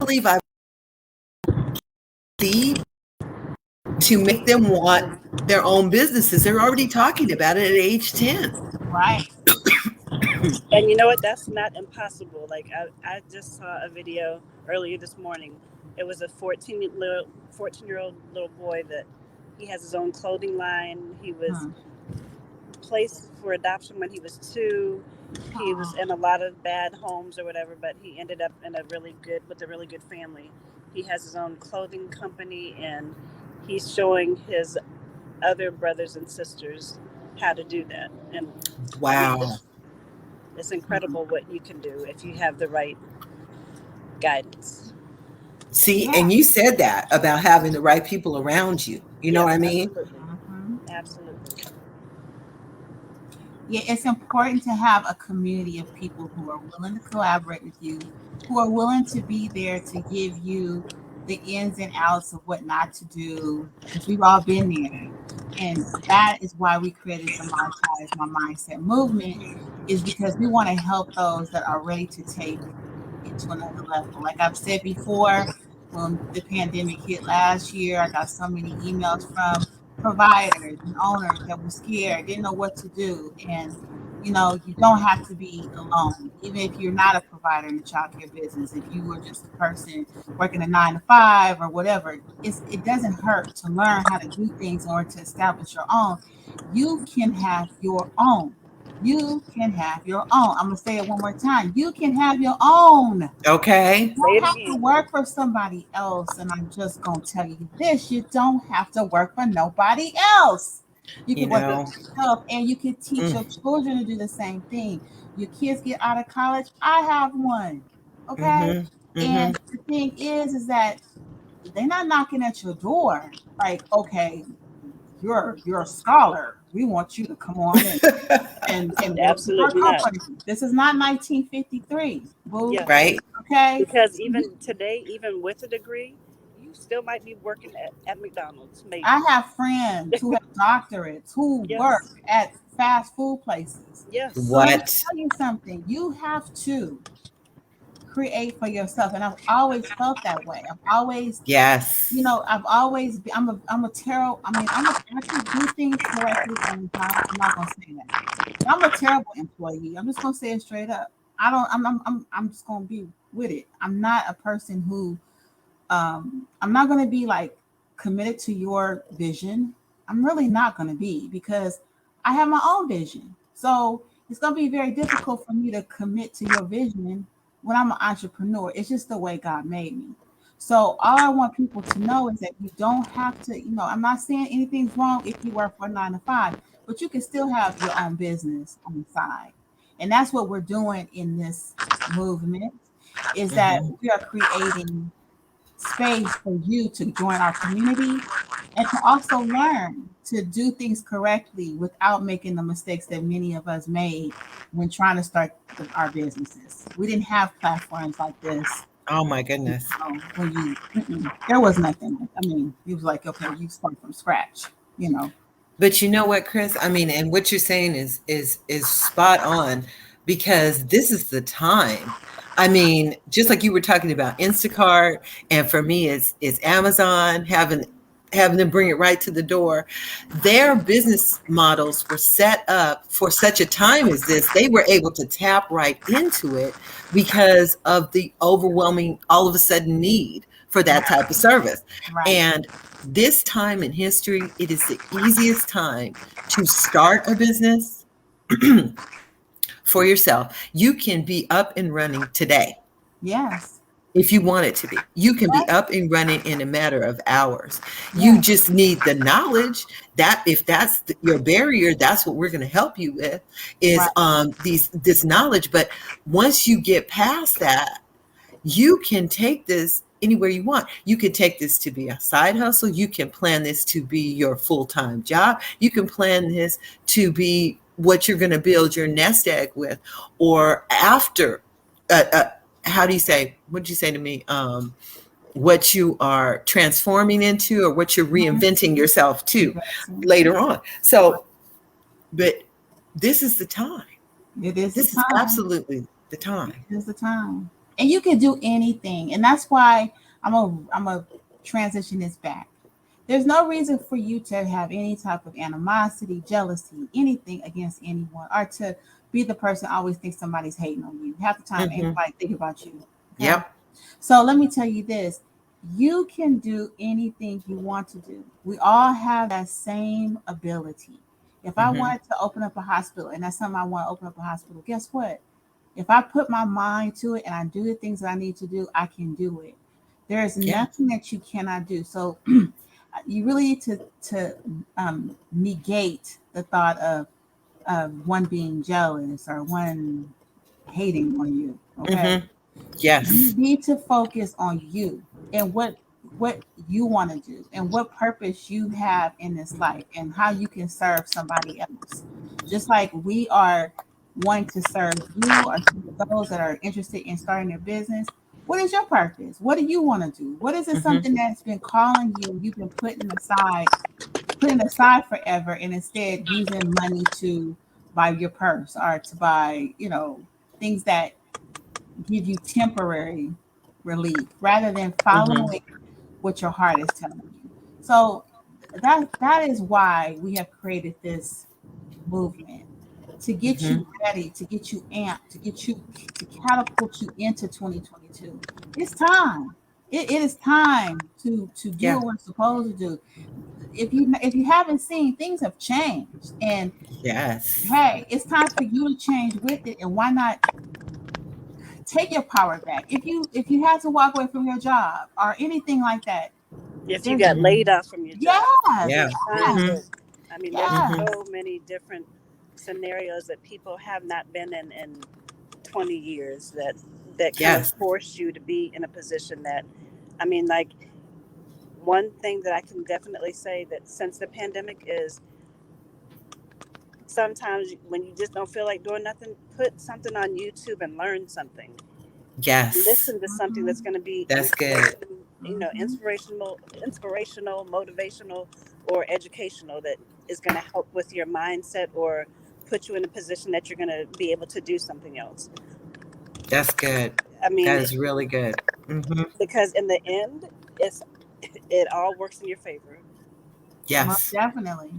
I believe I see to make them want their own businesses. They're already talking about it at age 10. Right. And you know what? That's not impossible. Like, I just saw a video earlier this morning. It was a 14-year-old little boy that he has his own clothing line. He was Hmm. placed for adoption when he was 2. He was Oh, in a lot of bad homes or whatever, but he ended up in a really good with a really good family. He has his own clothing company, and he's showing his other brothers and sisters how to do that. And I mean, Wow. it's hmm. incredible what you can do if you have the right guidance. See, Yeah. and you said that about having the right people around you. You know what I Yes, mean? absolutely. Hmm. Absolutely. Yeah, it's important to have a community of people who are willing to collaborate with you, who are willing to be there to give you the ins and outs of what not to do, because we've all been there. And that is why we created the Monetize My Mindset movement, is because we want to help those that are ready to take it to another level. Like I've said before, when the pandemic hit last year, I got so many emails from providers and owners that were scared, didn't know what to do. And you don't have to be alone. Even if you're not a provider in the childcare business, if you were just a person working a 9 to 5 or whatever, it doesn't hurt to learn how to do things in order to establish your own. You can have your own. You can have your own. I'm gonna say it one more time. You can have your own. Okay. You Say don't it have to again. work for somebody else. And I'm just going to tell you this, you don't have to work for nobody else. You You can work for know, yourself, and you can teach mm, your children to do the same thing. Your kids get out of college. I have one. Okay. mm-hmm, mm-hmm. And the thing is that they're not knocking at your door like, okay, you're a scholar. We want you to come on in and work with our Absolutely not. company. This is not 1953, boo. Yeah. Right? Okay. Because even today, even with a degree, you still might be working at McDonald's, I maybe. have friends who have doctorates who work Yes. at fast food places. So Yes. let me What? tell you something. You have to create for yourself, and I've always felt that way. I've always, Yes. I've always been. I'm a terrible. I mean, I could do things correctly on the job. I'm not gonna say that. But I'm a terrible employee. I'm just gonna say it straight up. I don't. I'm just gonna be with it. I'm not a person who I'm not going to be like committed to your vision. I'm really not going to be, because I have my own vision. So it's going to be very difficult for me to commit to your vision when I'm an entrepreneur. It's just the way God made me. So all I want people to know is that you don't have to, I'm not saying anything's wrong if you work for a 9 to 5, but you can still have your own business on the side. And that's what we're doing in this movement, is that Hmm. we are creating space for you to join our community and to also learn to do things correctly without making the mistakes that many of us made when trying to start our businesses. We didn't have platforms like this. Oh my goodness. When you, there was nothing. I mean, it was like, okay, you start from scratch, you know. But you know what, Chris? I mean, and what you're saying is spot on, because this is the time. I mean, just like you were talking about Instacart, and for me, it's Amazon having them bring it right to the door. Their business models were set up for such a time as this. They were able to tap right into it because of the overwhelming, all of a sudden need for that type of service. Right. And this time in history, it is the easiest time to start a business for yourself. You can be up and running today Yes. if you want it to be. You can be Yes. up and running in a matter of hours. You Yes. just need the knowledge that if that's your barrier, that's what we're going to help you with is Right. this knowledge. But once you get past that, you can take this anywhere you want. You can take this to be a side hustle. You can plan this to be your full-time job. You can plan this to be what you're going to build your nest egg with, or after. How do you say? What did you say to me? What you are transforming into, or what you're Mhm. reinventing yourself to Investing. later on. So, but this is the time. It is the This is time. absolutely the time. It is the time. And you can do anything. And that's why I'm a transition this back. There's no reason for you to have any type of animosity, jealousy, anything against anyone, or to be the person always thinks somebody's hating on you. Half the time, ain't Hmm. nobody think about you. Okay. Yep. So let me tell you this: you can do anything you want to do. We all have that same ability. If I Hmm. wanted to open up a hospital, and that's something I want to open up a hospital, guess what? If I put my mind to it and I do the things that I need to do, I can do it. There is Yeah. nothing that you cannot do. So you really need to negate the thought of one being jealous or one hating on you. Okay, Hmm. you Yes. need to focus on you and what you want to do and what purpose you have in this life and how you can serve somebody else, just like we are wanting to serve you or those that are interested in starting their business. What is your purpose? What do you want to do? What is it, Hmm. something that's been calling you, you've been putting aside forever, and instead using money to buy your purse or to buy, things that give you temporary relief rather than Hmm. following what your heart is telling you. So that is why we have created this movement, to get Hmm. you ready, to get you amped, to catapult you into 2022. It's time. It is time to do Yeah. what we're supposed to do. If you haven't seen, things have changed, and Yes. hey, it's time for you to change with it. And why not take your power back? If you had to walk away from your job or anything like that, If you there's got laid Hmm. off from your job, yes, Yeah. there's times yes, Hmm. that, I mean, there's yes, Hmm. so many different scenarios that people have not been in 20 years that kind of Yes. force you to be in a position that, I mean, like, one thing that I can definitely say that since the pandemic is sometimes when you just don't feel like doing nothing, put something on YouTube and learn something. Yes. Listen to something mm-hmm, that's going to be That's good. mm-hmm. inspirational, or educational, that is going to help with your mindset or put you in a position that you're going to be able to do something else. That's good. I That mean, is really good. Hmm. because in the end, it's it all works in your favor. Most Yes. definitely.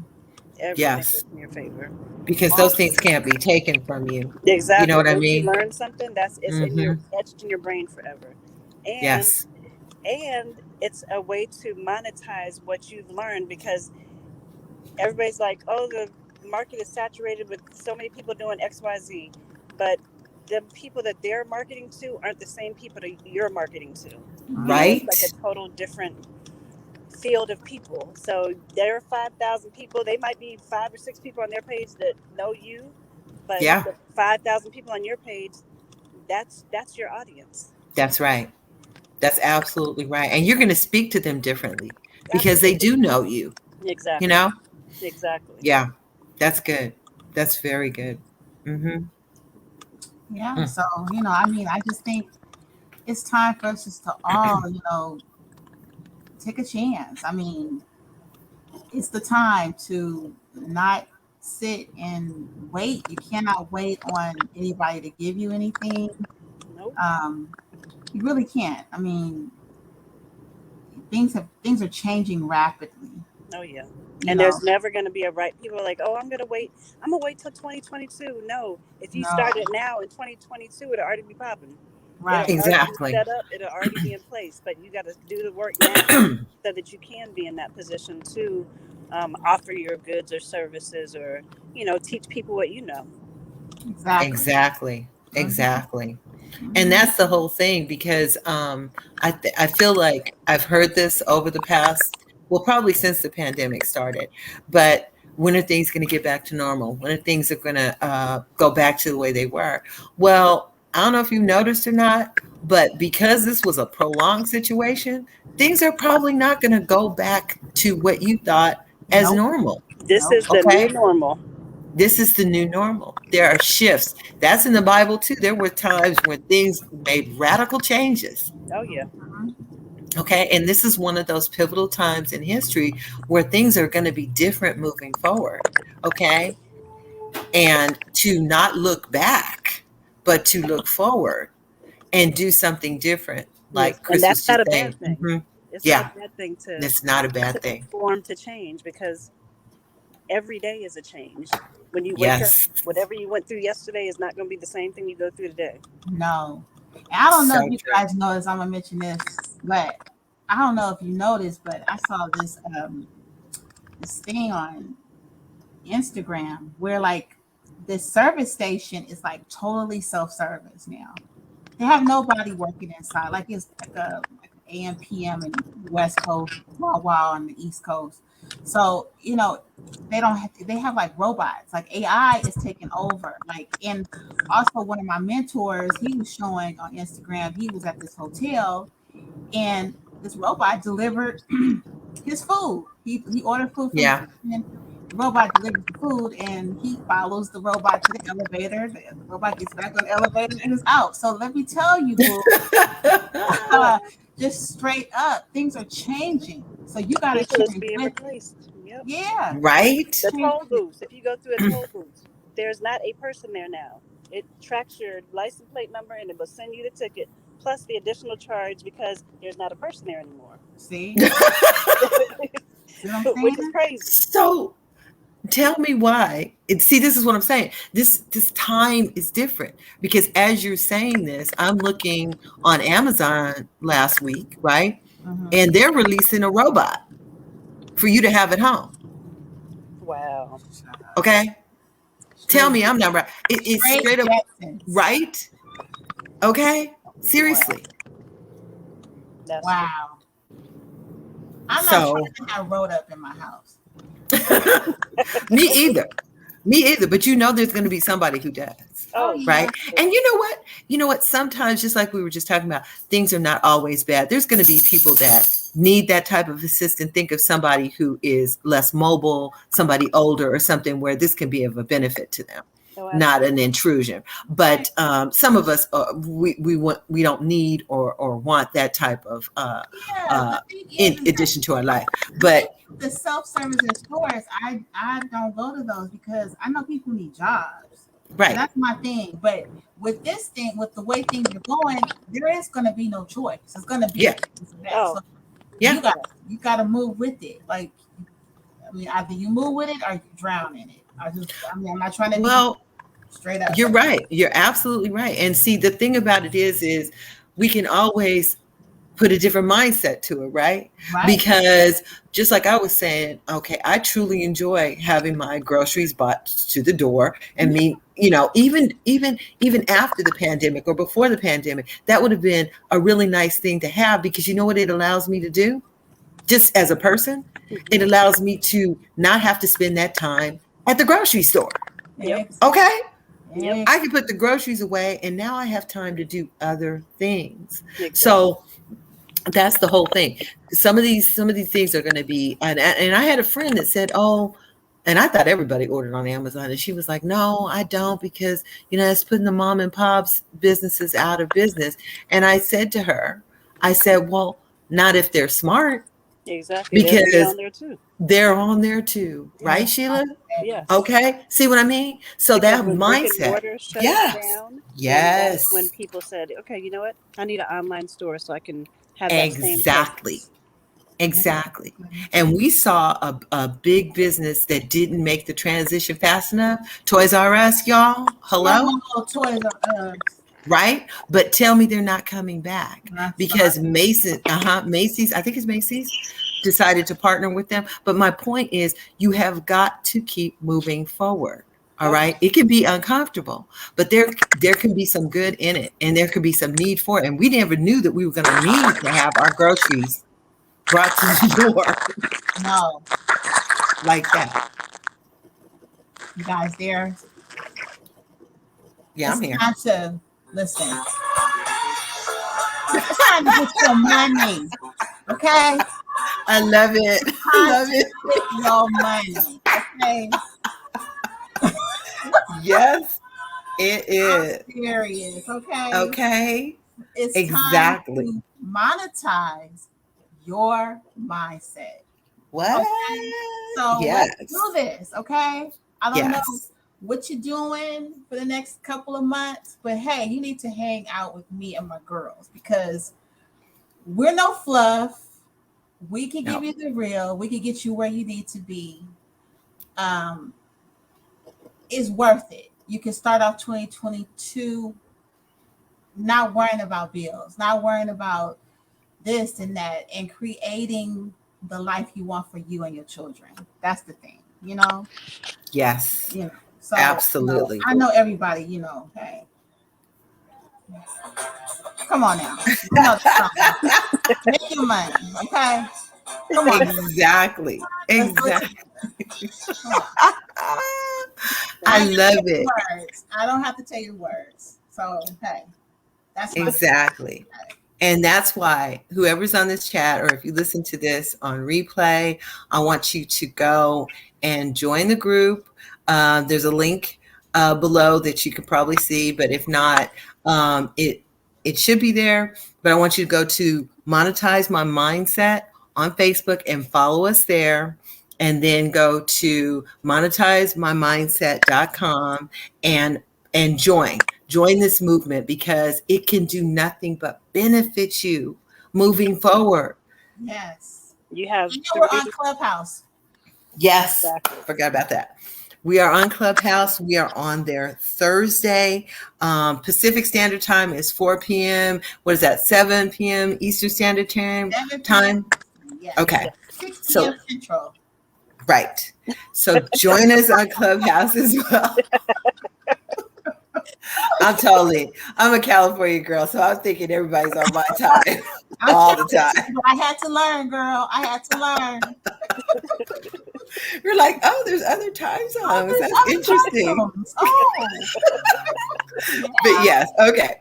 Everything Yes. works in your favor. Because those things can't be taken from you. You know Exactly. what I Once you mean? learn something, that's it's in your Hmm. etched in your brain forever. And Yes. and it's a way to monetize what you've learned, because everybody's like, oh, the market is saturated with so many people doing XYZ, but the people that they're marketing to aren't the same people that you're marketing to. It's like a Right? total different field of people. So there are 5,000 people. They might be 5 or 6 people on their page that know you, but Yeah. the 5,000 people on your page, that's your audience. That's right. That's absolutely right. And you're going to speak to them differently because they Absolutely. do know you, you Exactly. know? Exactly. Yeah. That's good. That's very good. Hmm. Yeah. So I mean, I just think it's time for us just to all, take a chance. I mean, it's the time to not sit and wait. You cannot wait on anybody to give you anything. Nope. Um, you really can't. I mean, things are changing rapidly. Oh yeah. You And know, there's never going to be a right. People are like, "Oh, I'm going to wait. I'm going to wait till 2022." No, if you no, start it now in 2022, it'll already be popping. It'll right, already be Exactly. set up. It'll already be in place. But you got to do the work now so that you can be in that position to offer your goods or services, or teach people what you know. exactly. Exactly. Hmm. Exactly. And Hmm. that's the whole thing because I feel like I've heard this over the past, well, probably since the pandemic started. But when are things going to get back to normal? When are things are going to go back to the way they were? Well, I don't know if you noticed or not, but because this was a prolonged situation, things are probably not going to go back to what you thought as Nope, normal. This nope. is the new Okay. normal. This is the new normal. There are shifts. That's in the Bible too. There were times when things made radical changes. Oh yeah. Mhm. Okay. And this is one of those pivotal times in history where things are going to be different moving forward. Okay. And to not look back, but to look forward and do something different. Yes, Like and Chris was that's not just a saying. bad thing. It's not a Yeah. bad thing It's not a to bad thing. conform to change, because every day is a change. When you wake up, Yes. whatever you went through yesterday is not going to be the same thing you go through today. No. And I don't know if So you true. guys noticed. I'm gonna mention this, but I don't know if you noticed, but I saw this thing on Instagram where like the service station is like totally self-service now. They have nobody working inside. Like it's like an AM PM in the West Coast, while on the East Coast. So they don't have they have like robots. Like AI is taking over. Like, and also one of my mentors, he was showing on Instagram. He was at this hotel and this robot delivered his food. He ordered food from the Yeah. kitchen. The robot delivers the food, and he follows the robot to the elevator. The robot gets back on the elevator and is out. So let me tell you, boo, just straight up, things are changing. So you got to People is change being with it. replaced. Yep. Yeah, Right? The change toll with it. booths. If you go through a toll booth, there's not a person there now. It tracks your license plate number and it will send you the ticket plus the additional charge because there's not a person there anymore, See, see what I'm which is saying? crazy. So tell me why. See, this is what I'm saying. This time is different because as you're saying this, I'm looking on Amazon last week, right? Hmm. And they're releasing a robot for you to have at home. Wow. Okay. Tell Straight, me I'm not right. It's straight straight up Jetsons. right. Okay. Wow. Seriously. That's crazy. Wow. I'm not So trying to have road up in my house. me either. Me either. But you know there's going to be somebody who does. Oh Oh yeah. Right. yeah. And you know what? You know what? Sometimes, just like we were just talking about, things are not always bad. There's going to be people that need that type of assistance. Think of somebody who is less mobile, somebody older, or something where this can be of a benefit to them, Oh, not an absolutely. intrusion. Right. But some of us, we don't need or want that type of Yeah. uh, The thing in is that addition to our life. the thing But with the self-service in stores, I don't go to those because I know people need jobs. So right, that's my thing. But with this thing, with the way things are going, there is going to be no choice. It's going to be yeah, this or that. So Oh yeah. you got yeah. you got to move with it. Like, I mean, either you move with it or you drown in it. I mean, I'm not trying to be Well, straight up. you're right. You're absolutely right. And see, the thing about it is we can always put a different mindset to it, right? Right. Because just like I was saying, okay, I truly enjoy having my groceries brought to the door. And Yeah. me, even after the pandemic or before the pandemic, that would have been a really nice thing to have because you know what it allows me to do? Just as a person, it Hmm. allows me to not have to spend that time at the grocery store. Yep. Okay? Yep. I can put the groceries away and now I have time to do other things. Exactly. So that's the whole thing. Some of these things are going to be, and I had a friend that said, "Oh, And I thought everybody ordered on Amazon. And she was like, no, I don't, because, it's putting the mom and pops businesses out of business. And I said to her, I said, well, not if they're smart, Exactly. They're going to be because on there too. they're on there too. Right, Yes, Sheila? Yes. Okay. See what I mean? So Because that when brick and mindset. mortar shut Yes. down, then that's when Yes. people said, okay, you know what? I need an online store so I can have that same Exactly. presence. Exactly. exactly. And we saw a big business that didn't make the transition fast enough. Toys R Us, y'all. Hello? Oh, Toys R Us. Right? But tell me they're not coming back That's because right. Macy's, I think it's Macy's, decided to partner with them. But my point is, you have got to keep moving forward. All Okay. right. It can be uncomfortable, but there can be some good in it, and there could be some need for it. And we never knew that we were going to need to have our groceries brought to the door No, like that. you guys there. Yeah, It's I'm here. time to listen. It's time to get your money. Okay? I love it. I Time love to it. get your money. Okay? Yes, it I'm is. serious. Okay? Okay. It's time Exactly. to monetize your mindset. What? Okay? So let's do Yes. this. Okay? I don't know Yes. what you're doing for the next couple of months, but hey, you need to hang out with me and my girls because we're no fluff. We can give No. you the real. We can get you where you need to be. Um, it's worth it. You can start off 2022 not worrying about bills, not worrying about this and that, and creating the life you want for you and your children. That's the thing, you know. Yes. You know. So Absolutely. I know everybody. Hey, come on now. You know the song. Make your money, okay? Come on, Exactly. let's do it Exactly. together. Come on. I I ain't love gonna tell you it. words. I don't have to tell you words. So hey, that's my Exactly. And that's why whoever's on this chat, or if you listen to this on replay, I want you to go and join the group. There's a link below that you can probably see, but if not, it should be there. But I want you to go to Monetize My Mindset on Facebook and follow us there. And then go to monetizemymindset.com and join this movement because it can do nothing but benefit you moving forward. yes. You have I know we're three. on Clubhouse. Yes, Exactly. forgot about that. We are on Clubhouse. We are on there Thursday. Pacific Standard Time is 4 p.m. What is that? 7 p.m. Eastern Standard Time. 7 p.m. Yes. Okay. Yes. 6 p.m. So Central. right. So join us on Clubhouse as well. I'm a California girl, so I'm thinking everybody's on my time I'm all the telling time. you, I had to learn, girl. I had to learn. You're like, oh, there's other time Oh, zones. there's That's other interesting. time zones. Oh, But yeah. yes, okay.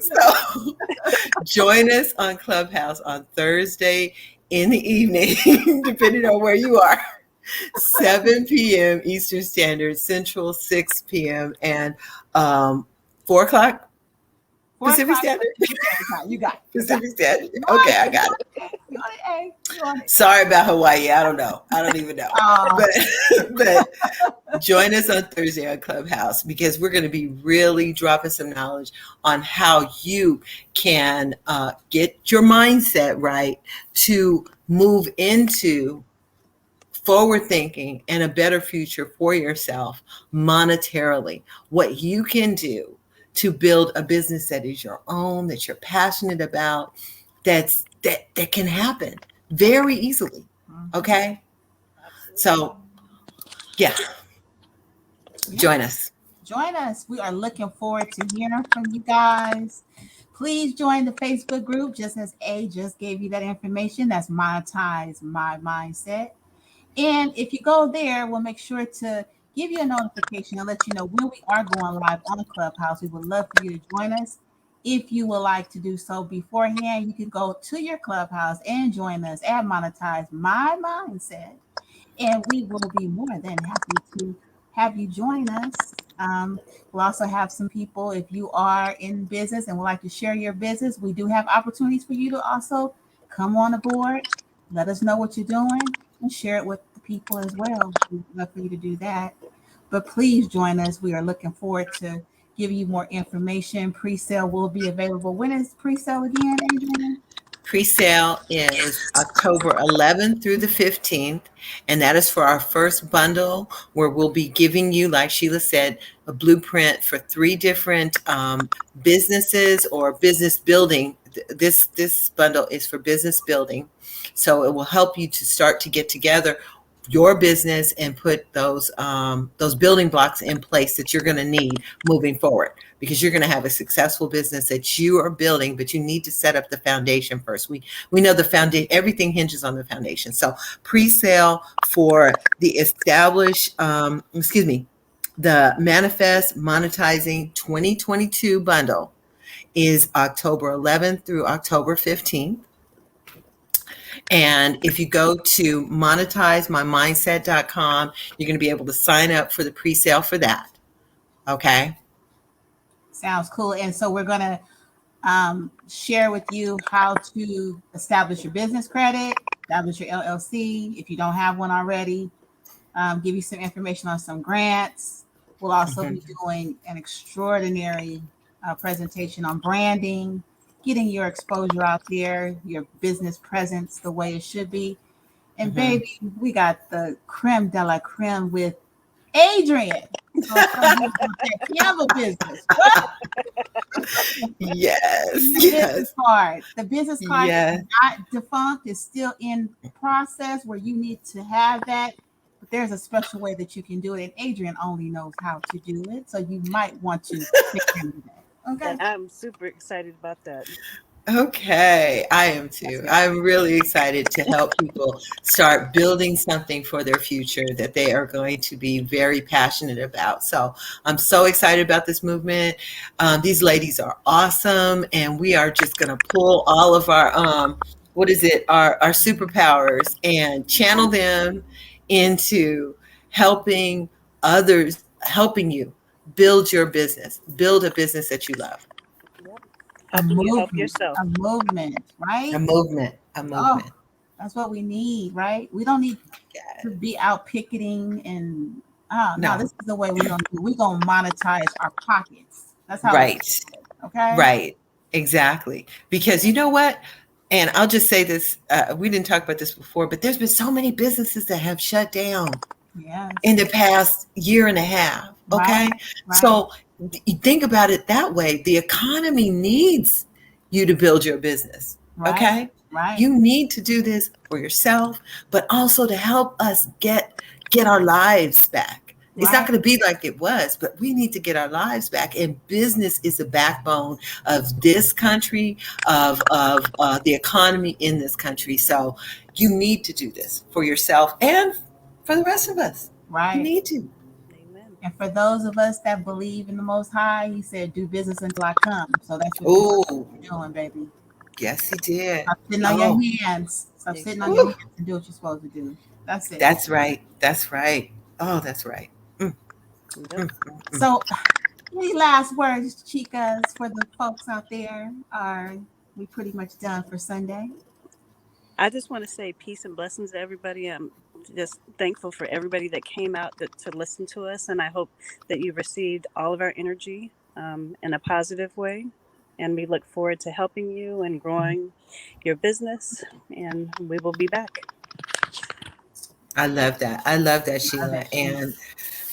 So join us on Clubhouse on Thursday in the evening, depending on where you are. 7 p.m. Eastern Standard, Central 6 p.m. and 4 o'clock 4 Pacific o'clock Standard. Pacific Standard Time. You got it. You got Pacific Standard. it. You Okay, on I it. got it. You on it. Hey, you on it. Sorry about Hawaii. I don't know. I don't even know. Oh, But join us on Thursday on Clubhouse because we're going to be really dropping some knowledge on how you can get your mindset right to move into forward thinking and a better future for yourself monetarily. What you can do to build a business that is your own, that you're passionate about, that can happen very easily. Okay? Absolutely. So, yeah, yeah. join us. Join us. We are looking forward to hearing from you guys. Please join the Facebook group, just as A just gave you that information. That's Monetize My Mindset. And if you go there, we'll make sure to give you a notification and let you know when we are going live on Clubhouse. We would love for you to join us. If you would like to do so beforehand, you can go to your Clubhouse and join us at Monetize My Mindset. And we will be more than happy to have you join us. We'll also have some people, if you are in business and would like to share your business, we do have opportunities for you to also come on aboard. Let us know what you're doing and share it with the people as well. We'd love for you to do that. But please join us. We are looking forward to giving you more information. Pre-sale will be available. When is pre-sale again, Adrian? Pre-sale is October 11th through the 15th, and that is for our first bundle where we'll be giving you, like Sheila said, a blueprint for three different businesses or business building. This bundle is for business building, so it will help you to start to get together your business and put those building blocks in place that you're going to need moving forward, because you're going to have a successful business that you are building, but you need to set up the foundation first. We know the foundation, everything hinges on the foundation. So pre-sale for the established, the Manifest Monetizing 2022 bundle is October 11th through October 15th. And if you go to monetizemymindset.com, you're going to be able to sign up for the pre-sale for that. Okay. Sounds cool. And so we're going to share with you how to establish your business credit, establish your LLC if you don't have one already, give you some information on some grants. We'll also be doing an extraordinary presentation on branding, getting your exposure out there, your business presence the way it should be. And baby, we got the creme de la creme with Adrian. So it's going to be about that Canva business. What? Yes. The business card. The business card is not defunct. It's still in process where you need to have that. But there's a special way that you can do it. And Adrian only knows how to do it. So you might want to pick him that. Okay. And I'm super excited about that. Okay, I am too. I'm really excited to help people start building something for their future that they are going to be very passionate about. So I'm so excited about this movement. These ladies are awesome, and we are just going to pull all of our our superpowers and channel them into helping others, helping you build your business, build a business that you love. Yep. A Helping you help movement, yourself. a movement, right? A movement, a Oh, movement. that's what we need, right? We don't need to be out picketing and no, this is the way we're gonna do. We're gonna monetize our pockets. That's how Right, it's okay. right, exactly. Because you know what? And I'll just say this, we didn't talk about this before, but there's been so many businesses that have shut down Yes. in the past year and a half. Okay. Right. So you think about it that way. The economy needs you to build your business. Right. Okay. Right. You need to do this for yourself, but also to help us get our lives back. It's not going to be like it was, but we need to get our lives back. And business is the backbone of this country, of the economy in this country. So you need to do this for yourself and for the rest of us. Right. You need to. Amen. And for those of us that believe in the Most High, He said, "Do business until I come." So that's what Oh, you're doing, baby. yes, he did. Stop sitting on your hands. Stop sitting on your hands and do what you're supposed to do. That's it. That's right. That's right. Oh, that's right. So, any last words, chicas, for the folks out there? Are we pretty much done for Sunday? I just want to say peace and blessings to everybody. I'm just thankful for everybody that came out to listen to us. And I hope that you received all of our energy in a positive way. And we look forward to helping you and growing your business. And we will be back. I love that. I love that, Sheila. And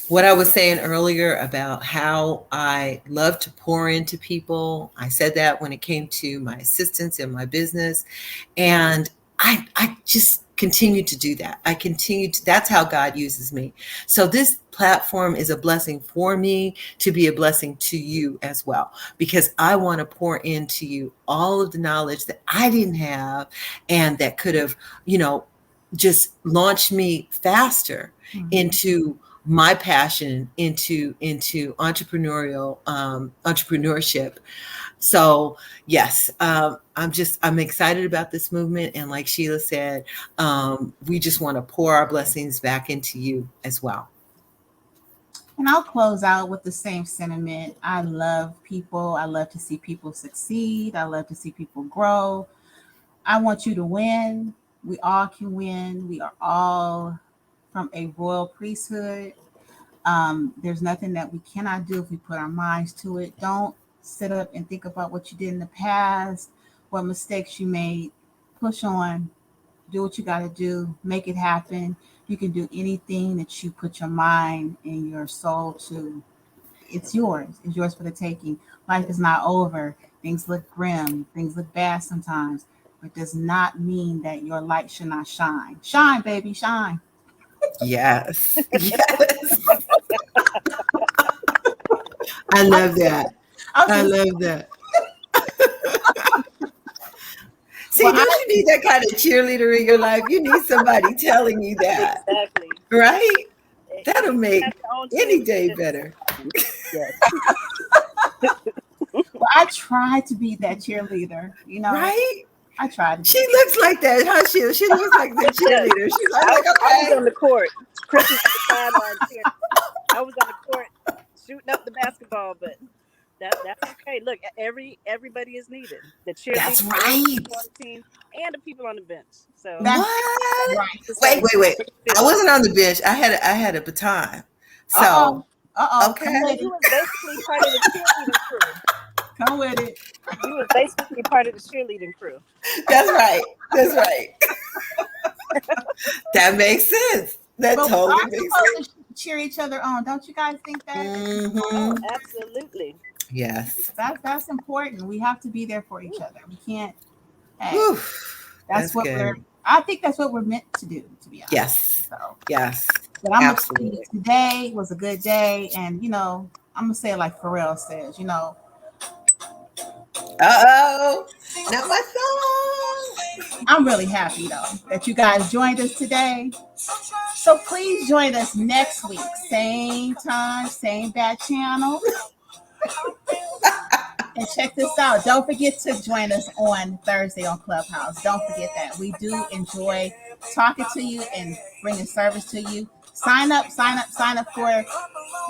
what I was saying earlier about how I love to pour into people, I said that when it came to my assistants in my business. And I just continue to do that. That's how God uses me. So this platform is a blessing for me to be a blessing to you as well, because I want to pour into you all of the knowledge that I didn't have and that could have, just launched me faster into my passion into entrepreneurship. So yes, I'm excited about this movement, and like Sheila said, we just want to pour our blessings back into you as well. And I'll close out with the same sentiment. I love people. I love to see people succeed. I love to see people grow. I want you to win. We all can win. We are all from a royal priesthood. There's nothing that we cannot do if we put our minds to it. Don't sit up and think about what you did in the past, what mistakes you made. Push on, do what you got to do, make it happen. You can do anything that you put your mind and your soul to. It's yours. It's yours for the taking. Life is not over. Things look grim. Things look bad sometimes. But does not mean that your light should not shine. Shine, baby, shine. Yes. Yes. I love that. I was I just, love that. See, well, don't you need that kind of cheerleader in your life? You need somebody telling you that, Exactly. right? That'll You make have your own any cheerleader day business. better, Yes. I try to be that cheerleader. right? I try to She be. looks like that, huh? She looks like the Yes. cheerleader. She's like, I was okay. on the court. Chris was on the sideline cheering. I was on the court shooting up the basketball, but that's okay. Look, everybody is needed. The That's cheerleaders, right. the people on the team, and the people on the bench. So That's What? right. just Wait, gotta wait, wait. I feel it. wasn't on the bench. I had a baton. Uh oh. So Come okay. So with you it. was basically part of the cheerleading crew. Come with it. You was basically part of the cheerleading crew. That's right. That's right. That makes sense. That But we totally are makes sense. supposed to cheer each other on. Don't you guys think that? Oh, Hmm. absolutely. Yes. That's important. We have to be there for each other. We can't. Hey, Whew. that's That's what we're. good. I think that's what we're meant to do. To be honest. Yes. So, Yes. but I'm gonna say Absolutely. today was a good day, and I'm gonna say it like Pharrell says. Uh-oh. Not my song. I'm really happy though that you guys joined us today. So please join us next week, same time, same bad channel. And check this out. Don't forget to join us on Thursday on Clubhouse. Don't forget that. We do enjoy talking to you and bringing service to you. Sign up, sign up, sign up for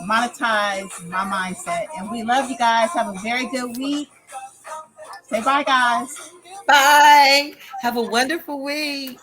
Monetize My Mindset. And we love you guys. Have a very good week. Say bye, guys. Bye. Have a wonderful week.